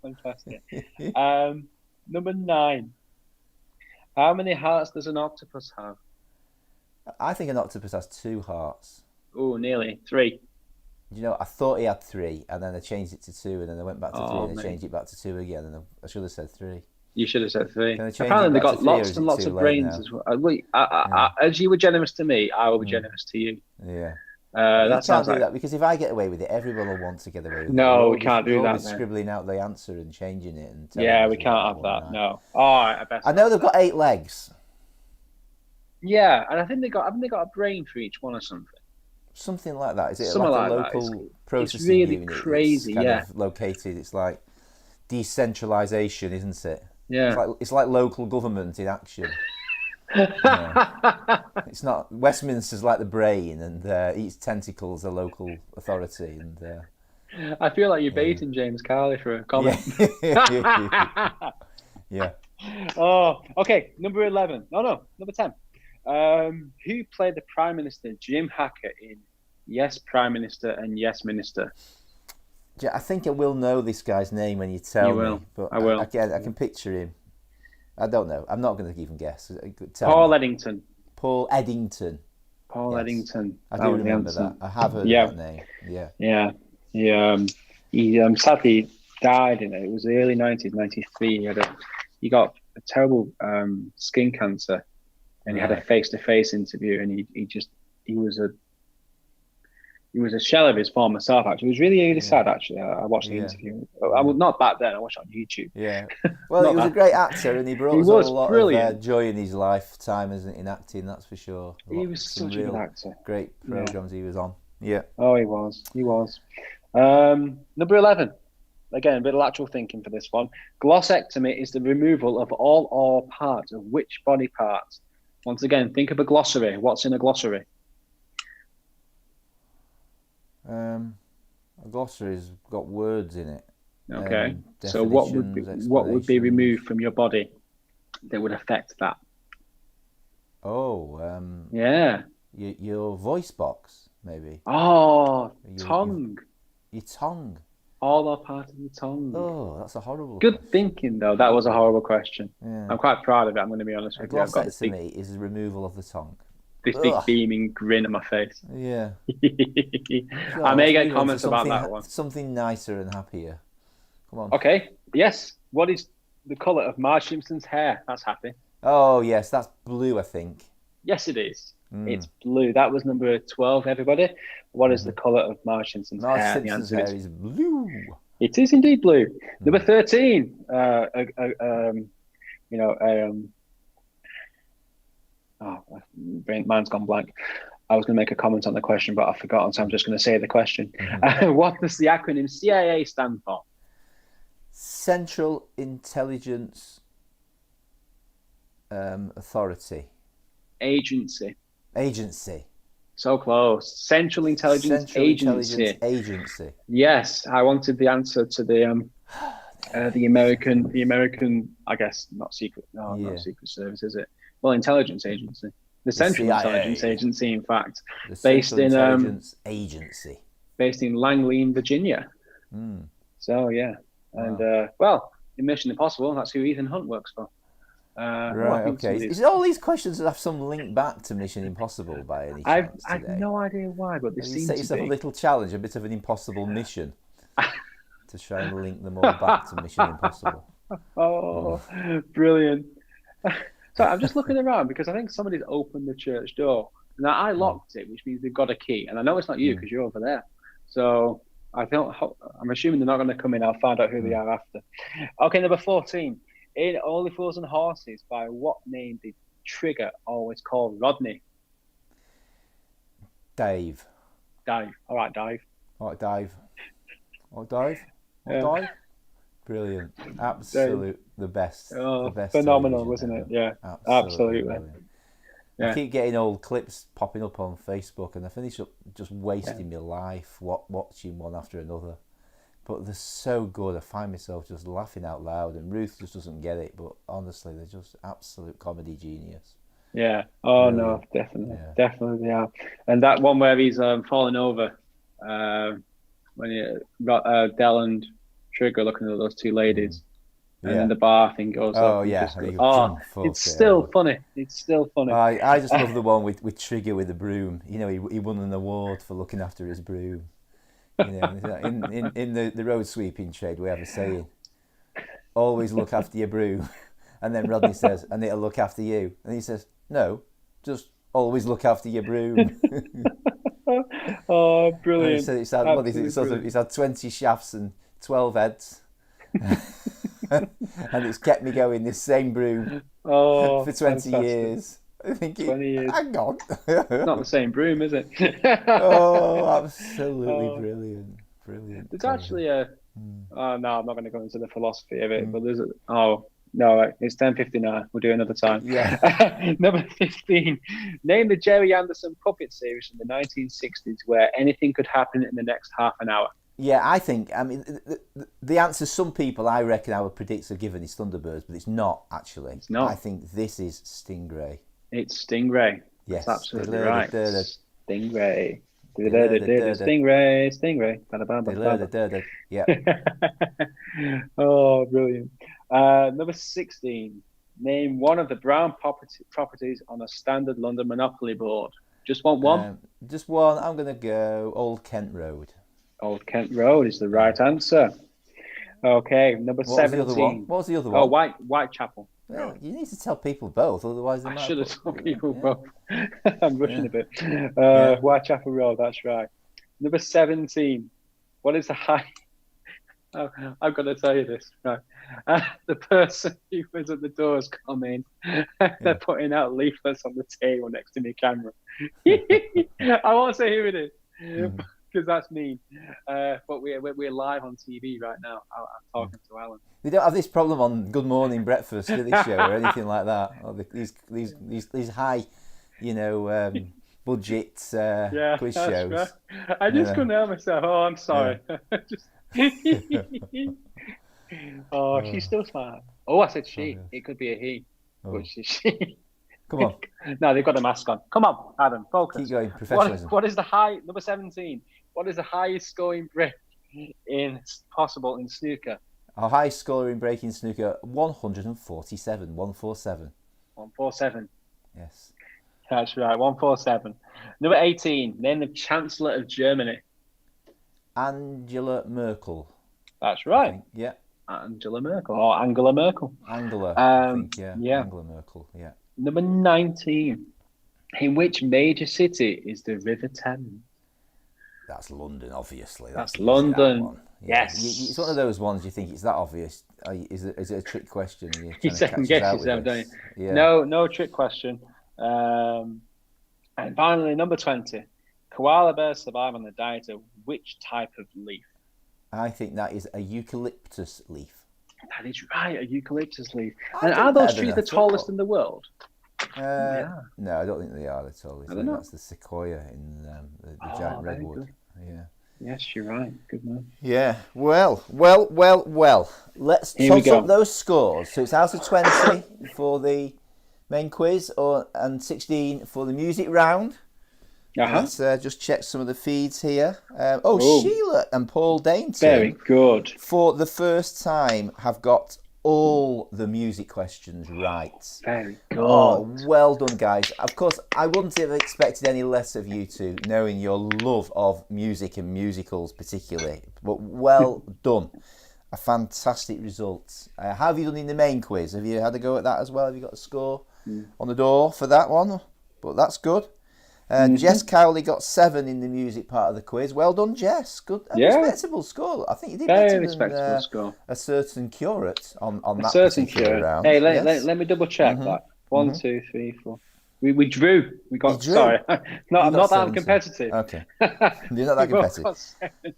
Fantastic. Number 9. How many hearts does an octopus have? I think an octopus has 2 hearts. Oh, nearly 3. I thought he had 3, and then I changed it to 2, and then I went back to 3, and I changed it back to 2 again, and I should have said 3. You should have said 3. Apparently, they got lots and lots of brains as well. As you were generous to me, I will be generous to you. Yeah. That sounds like that, because if I get away with it, everyone will want to get away with it. No, we can't do that. Scribbling out the answer and changing it, and we can't have that. No. All right, I know they've got 8 legs. Yeah, and I think haven't they got a brain for each one or something? Something like that. Is it something like a local processing it's really unit? Crazy, it's kind of located. It's like decentralization, isn't it? Yeah. It's like local government in action. It's not. Westminster's like the brain, and each tentacle's a local authority. And I feel like you're baiting James Carley for a comment. Yeah. Oh, okay. Number 11. No, number 10. Who played the Prime Minister Jim Hacker in Yes, Prime Minister and Yes, Minister? I think I will know this guy's name when you tell me. But I will. I can picture him. I don't know. I'm not going to even guess. Paul Eddington. Paul Eddington. Paul Eddington. I do remember that. I have heard that name. Yeah. He sadly died in it. It was the early 90s, 93. He got a terrible skin cancer, and he had a face-to-face interview, and he was a shell of his former self. Actually, it was really sad. Actually, I watched the interview. I was not back then. I watched it on YouTube. Yeah. Well, he was a great actor, and he brought us a lot of joy in his lifetime, in acting. That's for sure. He was such a good actor. Great programs he was on. Yeah. Oh, he was. Number 11. Again, a bit of lateral thinking for this one. Glossectomy is the removal of all or part of which body part? Once again, think of a glossary. What's in a glossary? A glossary's got words in it. Okay. So what would be removed from your body that would affect that? Oh, yeah. Your voice box, maybe. Oh, tongue. Your tongue. All are part of the tongue. Oh, that's a horrible Good question. thinking, though. That was a horrible question. Yeah. I'm quite proud of it, I'm going to be honest with you. Glossectomy is the removal of the tongue. This big beaming grin on my face. Yeah. I may get comments about that one. Something nicer and happier. Come on. Okay. Yes. What is the colour of Marge Simpson's hair? That's happy. Oh, yes. That's blue, I think. Yes, it is. It's blue. That was number 12, everybody. What is the colour of Marge Simpson's hair? Marge Simpson's hair is blue. It is indeed blue. Number 13. Mine's gone blank. I was going to make a comment on the question, but I've forgotten, so I'm just going to say the question. What does the acronym CIA stand for? Central Intelligence Authority. Agency. So close. Central Intelligence Agency. Yes, I wanted the answer to the American. I guess not secret. No, not Secret Service, is it? Well, intelligence agency. The Central Intelligence Agency, in fact, based in Langley, in Virginia. So yeah, and in Mission Impossible, that's who Ethan Hunt works for. Right. Okay. Is all these questions that have some link back to Mission Impossible by any chance? I have no idea why, but this seems to be. You set yourself a little challenge, a bit of an impossible mission, to try and link them all back to Mission Impossible. Oh, brilliant! So I'm just looking around because I think somebody's opened the church door. Now I locked it, which means they've got a key, and I know it's not you because you're over there. So I'm assuming they're not going to come in. I'll find out who they are after. Okay, number 14. In Only Fools and Horses, by what name did Trigger always call Rodney? Dave. All right, Dave. Dave. Brilliant. Absolute. The best. The best. Phenomenal, wasn't it? Yeah. Absolutely. Yeah. I keep getting old clips popping up on Facebook, and I finish up just wasting my life watching one after another. But they're so good, I find myself just laughing out loud, and Ruth just doesn't get it, but honestly, they're just absolute comedy genius. Yeah. Oh, really? No, definitely. Yeah. Definitely they are. And that one where he's falling over, when Del and Trigger looking at those two ladies, and then the bar thing goes up. Oh, yeah. It's still funny. It's still funny. I just love the one with Trigger with the broom. You know, he won an award for looking after his broom. You know, in the road sweeping trade, we have a saying: always look after your broom. And then Rodney says, and it'll look after you. And he says, no, just always look after your broom. Oh, brilliant! So it's had, it's had 20 shafts and 12 heads. And it's kept me going, this same broom, for 20 fantastic. Years. I think 20 years. Hang on. Not the same broom, is it? Oh, absolutely brilliant. There's actually no, I'm not going to go into the philosophy of it, but there's no, it's 10:59. We'll do another time. Yeah. Number 15. Name the Jerry Anderson puppet series from the 1960s where anything could happen in the next half an hour. Yeah, I mean, the answer some people, I reckon, I would predict are given is Thunderbirds, but it's not, actually. It's not. I think this is Stingray. It's Stingray. Yes. That's absolutely right. Stingray. Stingray. Yeah. Oh, brilliant. Number 16. Name one of the Brown properties on a standard London Monopoly board. Just want one? Just one. I'm going to go Old Kent Road. Old Kent Road is the right answer. Okay, number 17. What was the other one? Oh, Whitechapel. Well, you need to tell people both, otherwise they might. I should have told people both. I'm rushing a bit. Whitechapel Road, that's right. Number 17. What is the height? Oh, I've got to tell you this. Right. The person who was at the doors coming, they're putting out leaflets on the table next to my camera. I won't say who it is. because that's mean. But we're live on TV right now. I'm talking to Alan. We don't have this problem on Good Morning Breakfast, Daily Show, or anything like that. Or these high, budget quiz shows. Right. I just couldn't help myself. Oh, I'm sorry. Yeah. She's still smiling. Oh, I said she. Oh, yeah. It could be a he. Oh. Which is she. Come on. No, they've got the mask on. Come on, Adam, focus. Keep going, professionalism. What is the number 17? What is the highest scoring break possible in snooker? Our highest scoring break in snooker, 147. 147. 147. Yes. That's right, 147. Number 18, name the Chancellor of Germany. Angela Merkel. That's right. Yeah. Angela Merkel or Angela Merkel. Angela, I think, yeah. Angela Merkel, yeah. Number 19. In which major city is the River Thames? That's London, obviously. That's London. Yeah. Yes. It's one of those ones you think it's that obvious. Is it a trick question? You second guess yourself, don't you? Yeah. No trick question. And finally, number 20. Koala bears survive on the diet of which type of leaf? I think that is a eucalyptus leaf. That is right, a eucalyptus leaf. And are those trees the tallest in the world? No, I don't think they are the tallest. I think that's the sequoia in the giant redwood. Yeah. Yes, you're right. Good man. Yeah. Well. Let's toss up those scores. So it's out of 20 for the main quiz, and 16 for the music round. Let's just check some of the feeds here. Sheila and Paul Dainton. Very good. For the first time, have got all the music questions right. Very good. Oh, well done, guys. Of course, I wouldn't have expected any less of you two, knowing your love of music and musicals particularly. But well done. A fantastic result. How have you done in the main quiz? Have you had a go at that as well? Have you got a score on the door for that one? But that's good. Jess Cowley got 7 in the music part of the quiz. Well done, Jess. Good, respectable score. I think you did better than score. A certain curate on that certain particular round. Hey, let me double check that. 1, 2, 3, 4. We drew. We got. Sorry, I'm not that competitive. Okay, you're not that competitive.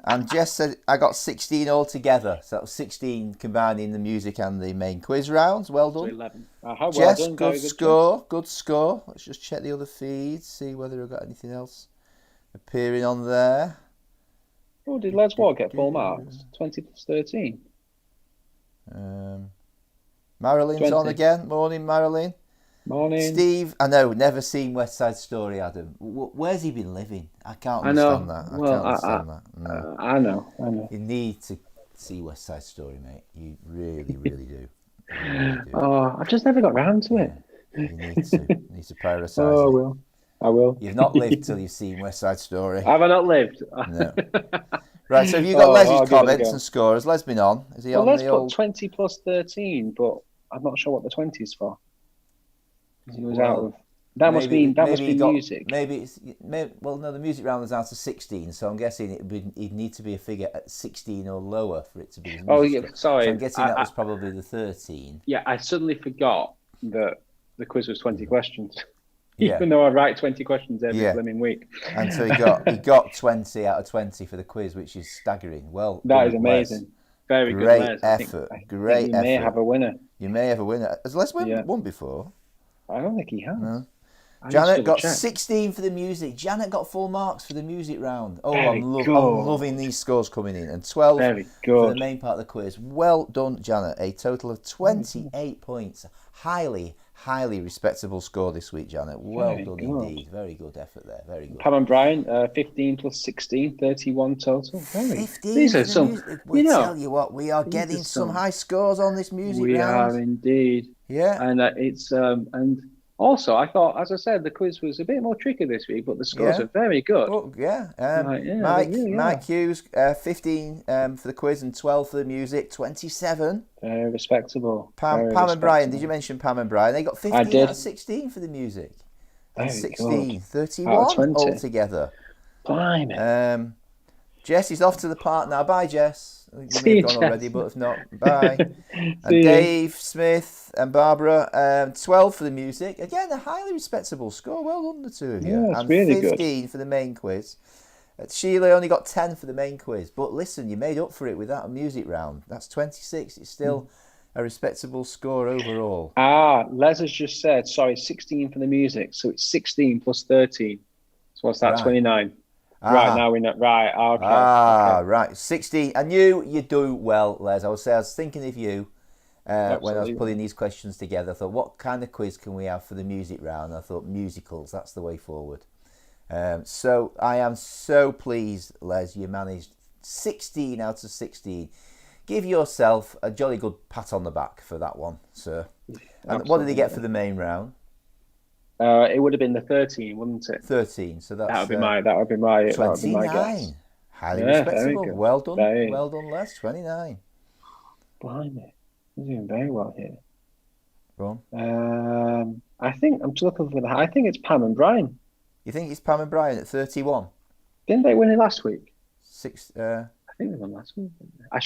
And Jess said I got 16 altogether. So that was 16 combining the music and the main quiz rounds. Well done. So 11. Jess, well done. Good score. Good score. Let's just check the other feeds, see whether I've got anything else appearing on there. Oh, did Les Ward get full marks? 20 plus 13. Marilyn's 20. On again. Morning, Marilyn. Morning. Steve, I know, never seen West Side Story, Adam. Where's he been living? I can't understand that. I can't understand that. No. I know. You need to see West Side Story, mate. You really, really do. Oh, I've just never got round to it. You need to prioritise it. I will. You've not lived till you've seen West Side Story. Have I not lived? No. Right, so have you got Leslie's comments and scores? Les been on. Is he on Les the old... put 20 plus 13, but I'm not sure what the 20 is for. He was out of... That must be music. The music round was out of 16, so I'm guessing it'd need to be a figure at 16 or lower for it to be. Sorry. So I'm guessing that was probably the 13. Yeah, I suddenly forgot that the quiz was 20 questions. Even though I write 20 questions every blooming week. And so he got 20 out of 20 for the quiz, which is staggering. Well, that is amazing. Les. Very good. Great effort. Great effort. You may have a winner. You may have a winner. Has Les won before? I don't think he has. No. Janet got 16 for the music. Janet got full marks for the music round. Oh, I'm loving these scores coming in. And 12 for the main part of the quiz. Well done, Janet. A total of 28 points. Highly respectable score this week, Janet. Well done indeed. Very good effort there. Very good. Pam and Brian, 15 plus 16, 31 total. 15. These are some. Tell you what, we are getting some high scores on this music round. We are indeed. Yeah. And it's and also I thought, as I said, the quiz was a bit more tricky this week, but the scores are very good. Oh, Mike Hughes, 15 for the quiz and 12 for the music, 27. Very respectable. Pam and Brian, did you mention Pam and Brian? They got 15 out of 16 for the music. And 16, 31 altogether. Blimey. Jess is off to the park now. Bye, Jess. I think you may have gone already, but if not, bye. And Dave, Smith and Barbara, 12 for the music. Again, a highly respectable score. Well done, the two of you. Yeah, and really 15 for the main quiz. Sheila only got 10 for the main quiz, but listen, you made up for it with that music round. That's 26. It's still a respectable score overall. Les has just said, sorry, 16 for the music, so it's 16 plus 13. So what's that? Right. 29. Right, now we know. Right, okay. Okay. Right. 16. I knew you'd do well, Les. I was thinking of you when I was putting these questions together. I thought, what kind of quiz can we have for the music round? I thought musicals, that's the way forward. So I am so pleased, Les, you managed 16 out of 16. Give yourself a jolly good pat on the back for that one, sir. And what did he get for the main round? It would have been the 13, wouldn't it? 13. So that would be my 29. Highly respectable. Well done. Well done, Les. 29. Blimey. He's doing very well here. Go on. I think I'm just looking for I think it's Pam and Brian. You think it's Pam and Brian at 31? Didn't they win it last week? I think they won last week. I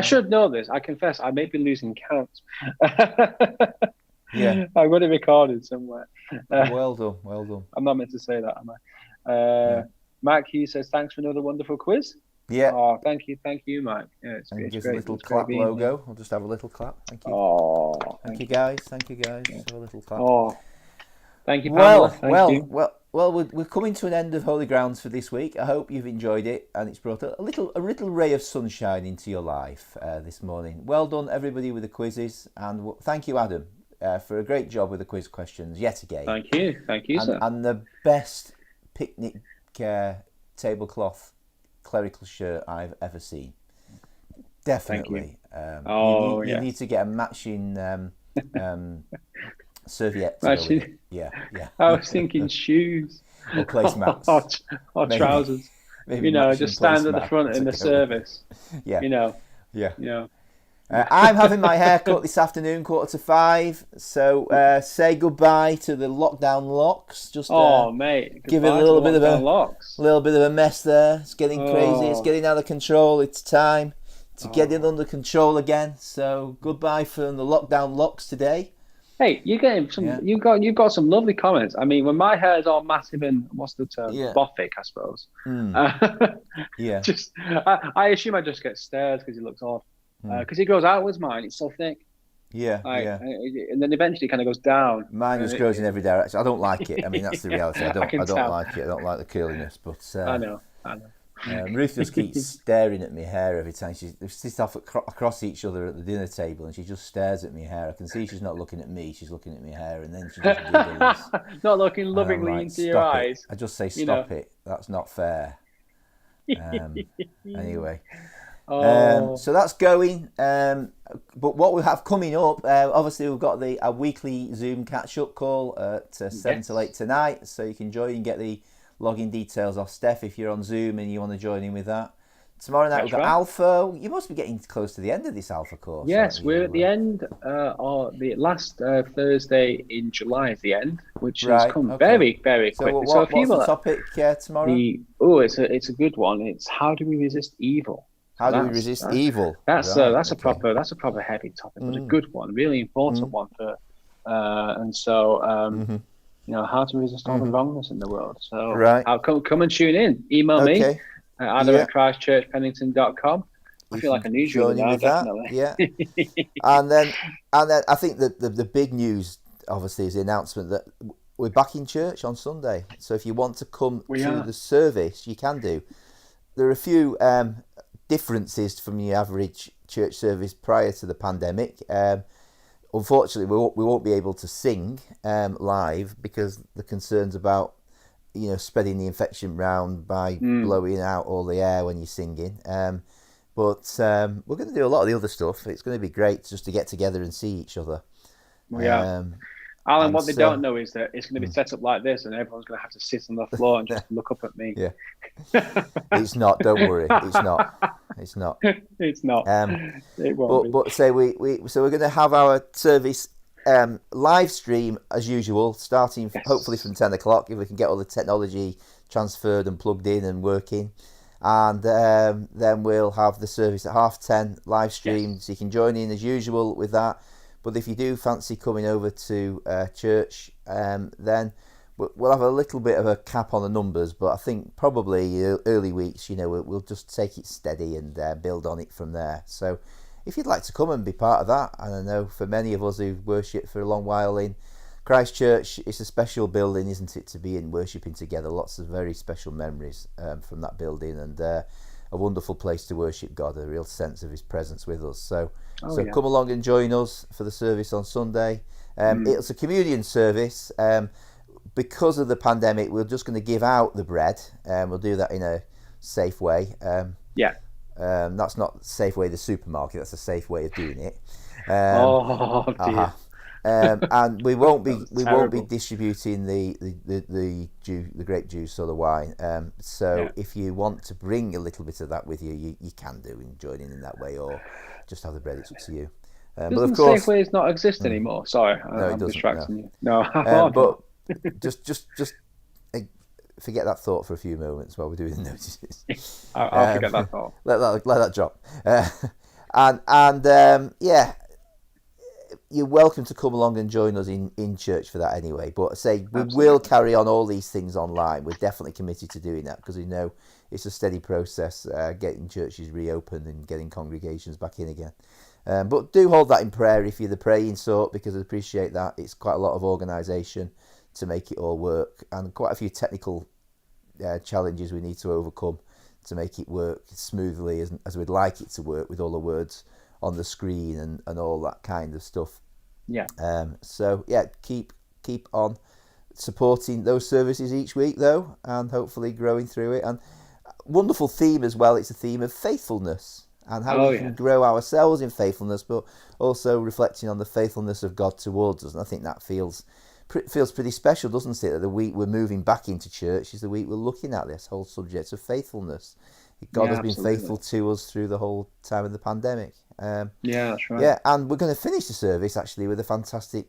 should know this. I confess, I may be losing count. Yeah, I've got it recorded somewhere. Well done. I'm not meant to say that, am I? Mike Hughes says, thanks for another wonderful quiz. Yeah. Oh, thank you, Mike. Yeah, it's just great. A little clap logo. I'll just have a little clap. Thank you. Oh, thank you guys. Yeah. Just have a little clap. Oh, thank you, Pamela. Well, we're coming to an end of Holy Grounds for this week. I hope you've enjoyed it, and it's brought a little ray of sunshine into your life this morning. Well done, everybody, with the quizzes, and thank you, Adam, for a great job with the quiz questions yet again. Thank you, sir. And the best picnic tablecloth clerical shirt I've ever seen. Definitely. You need to get a matching serviette. Yeah. I was thinking shoes. Or placemats. or trousers. Maybe just stand at the front in the service. Yeah. Yeah. I'm having my hair cut this afternoon, 4:45. So say goodbye to the lockdown locks. Just mate, give it a little bit of a mess there. It's getting crazy. It's getting out of control. It's time to get it under control again. So goodbye from the lockdown locks today. Hey, you're getting some. Yeah. You've got some lovely comments. I mean, when my hair is all massive and what's the term? Boffic, I suppose. Yeah. I assume I just get stares because it looks odd. Because it grows outwards, mine. It's so thick. Yeah. And then eventually it kind of goes down. Mine just grows in every direction. I don't like it. I mean, that's the reality. I don't like it. I don't like the curliness. But I know. Ruth just keeps staring at my hair every time. She sits off across each other at the dinner table, and she just stares at my hair. I can see she's not looking at me; she's looking at my hair, and then she just giggles. Not looking lovingly into your eyes. I just say, "Stop it! That's not fair." Anyway, so that's going. But what we have coming up, obviously, we've got a weekly Zoom catch-up call at 7 till 8 tonight, so you can join and get the login details off Steph if you're on Zoom and you want to join in with that. Tomorrow night we've got Alpha. You must be getting close to the end of this Alpha course. Yes, we're at the end, or the last Thursday in July is the end, which has come very, very quickly. So what's the topic tomorrow? It's a good one. It's how do we resist evil? How do we resist evil? That's a proper heavy topic, but a good one, really important one for, how to resist all the wrongness in the world. So I'll come and tune in. Email me, Adam at christchurchpennington.com. I feel like a newsreader now, definitely. Yeah. and then I think that the big news, obviously, is the announcement that we're back in church on Sunday. So if you want to come to the service, you can do. There are a few differences from your average church service prior to the pandemic. Unfortunately, we won't be able to sing live because the concerns about spreading the infection round by blowing out all the air when you're singing. But we're going to do a lot of the other stuff. It's going to be great just to get together and see each other. Alan, what they don't know is that it's going to be set up like this, and everyone's going to have to sit on the floor and just look up at me. Yeah, it's not. Don't worry, it's not. It's not. It's not. It won't. But we're going to have our service live stream as usual, starting hopefully from 10 o'clock if we can get all the technology transferred and plugged in and working, and then we'll have the service at 10:30 live stream, so you can join in as usual with that. But if you do fancy coming over to church, then we'll have a little bit of a cap on the numbers, but I think probably early weeks, we'll just take it steady and build on it from there. So if you'd like to come and be part of that, and I know for many of us who've worshipped for a long while in Christchurch, it's a special building, isn't it, to be in worshipping together. Lots of very special memories from that building, and a wonderful place to worship God, a real sense of his presence with us. So come along and join us for the service on Sunday. It's a communion service. Because of the pandemic, we're just going to give out the bread, and we'll do that in a safe way. That's not Safeway the supermarket, that's a safe way of doing it. Dear. And we won't be distributing the grape juice or the wine. If you want to bring a little bit of that with you, you can do and join in that way, or just have the bread. It's up to you. But of course, Safeways not exist anymore. Sorry, I'm distracting you. No, but just forget that thought for a few moments while we're doing the notices. I'll forget that thought. Let that drop. You're welcome to come along and join us in church for that anyway. But we will carry on all these things online. We're definitely committed to doing that because we know it's a steady process, getting churches reopened and getting congregations back in again. But do hold that in prayer if you're the praying sort, because I appreciate that. It's quite a lot of organisation to make it all work, and quite a few technical challenges we need to overcome to make it work smoothly as we'd like it to work, with all the words on the screen and all that kind of stuff. Keep on supporting those services each week though, and hopefully growing through it. And wonderful theme as well, it's a theme of faithfulness and how we can grow ourselves in faithfulness, but also reflecting on the faithfulness of God towards us. And I think that feels pretty special, doesn't it, that the week we're moving back into church is the week we're looking at this whole subject of faithfulness. God has been faithful to us through the whole time of the pandemic. That's right. Yeah, and we're going to finish the service actually with a fantastic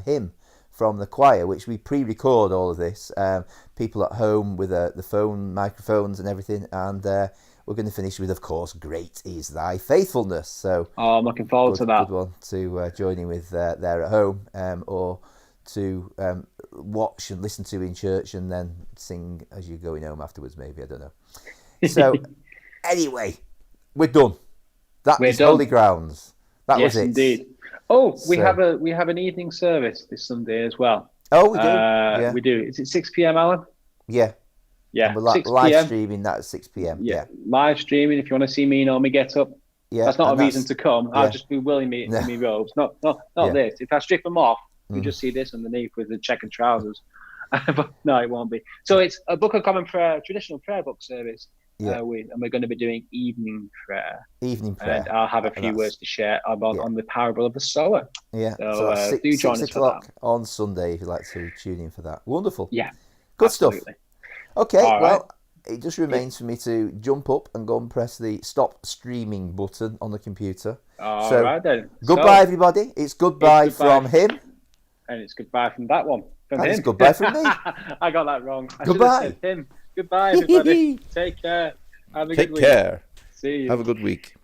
hymn from the choir, which we pre-record all of this. People at home with the phone microphones and everything, and we're going to finish with, of course, "Great Is Thy Faithfulness." So I'm looking forward to that. Good one to join in with there at home, or to watch and listen to in church, and then sing as you're going home afterwards. Maybe, I don't know. So anyway, we're done. That is Holy Grounds. That was it. Yes, indeed. We have an evening service this Sunday as well. Oh, we do. We do. Is it 6 p.m, Alan? Yeah. Yeah. And we're live streaming that at 6 p.m. Yeah. Live streaming. If you want to see me and me get up, that's not a reason to come. Yeah. I'll just be willing me in me robes. Not this. If I strip them off, you just see this underneath with the checkered trousers. But no, it won't be. So it's a Book of Common Prayer, traditional prayer book service. And we're going to be doing evening prayer. And I'll have a few words to share on the parable of the sower. Yeah. So do join us 6 o'clock on Sunday if you'd like to tune in for that. Wonderful. Yeah. Good absolutely. stuff. Okay. All well, right. It just remains for me to jump up and go and press the stop streaming button on the computer. All right then. Goodbye, everybody. It's goodbye from him. And it's goodbye from that one. From him. It's goodbye from me. I got that wrong. Goodbye. Him. Goodbye, everybody. Take care. Have a good week. Take care. See you. Have a good week.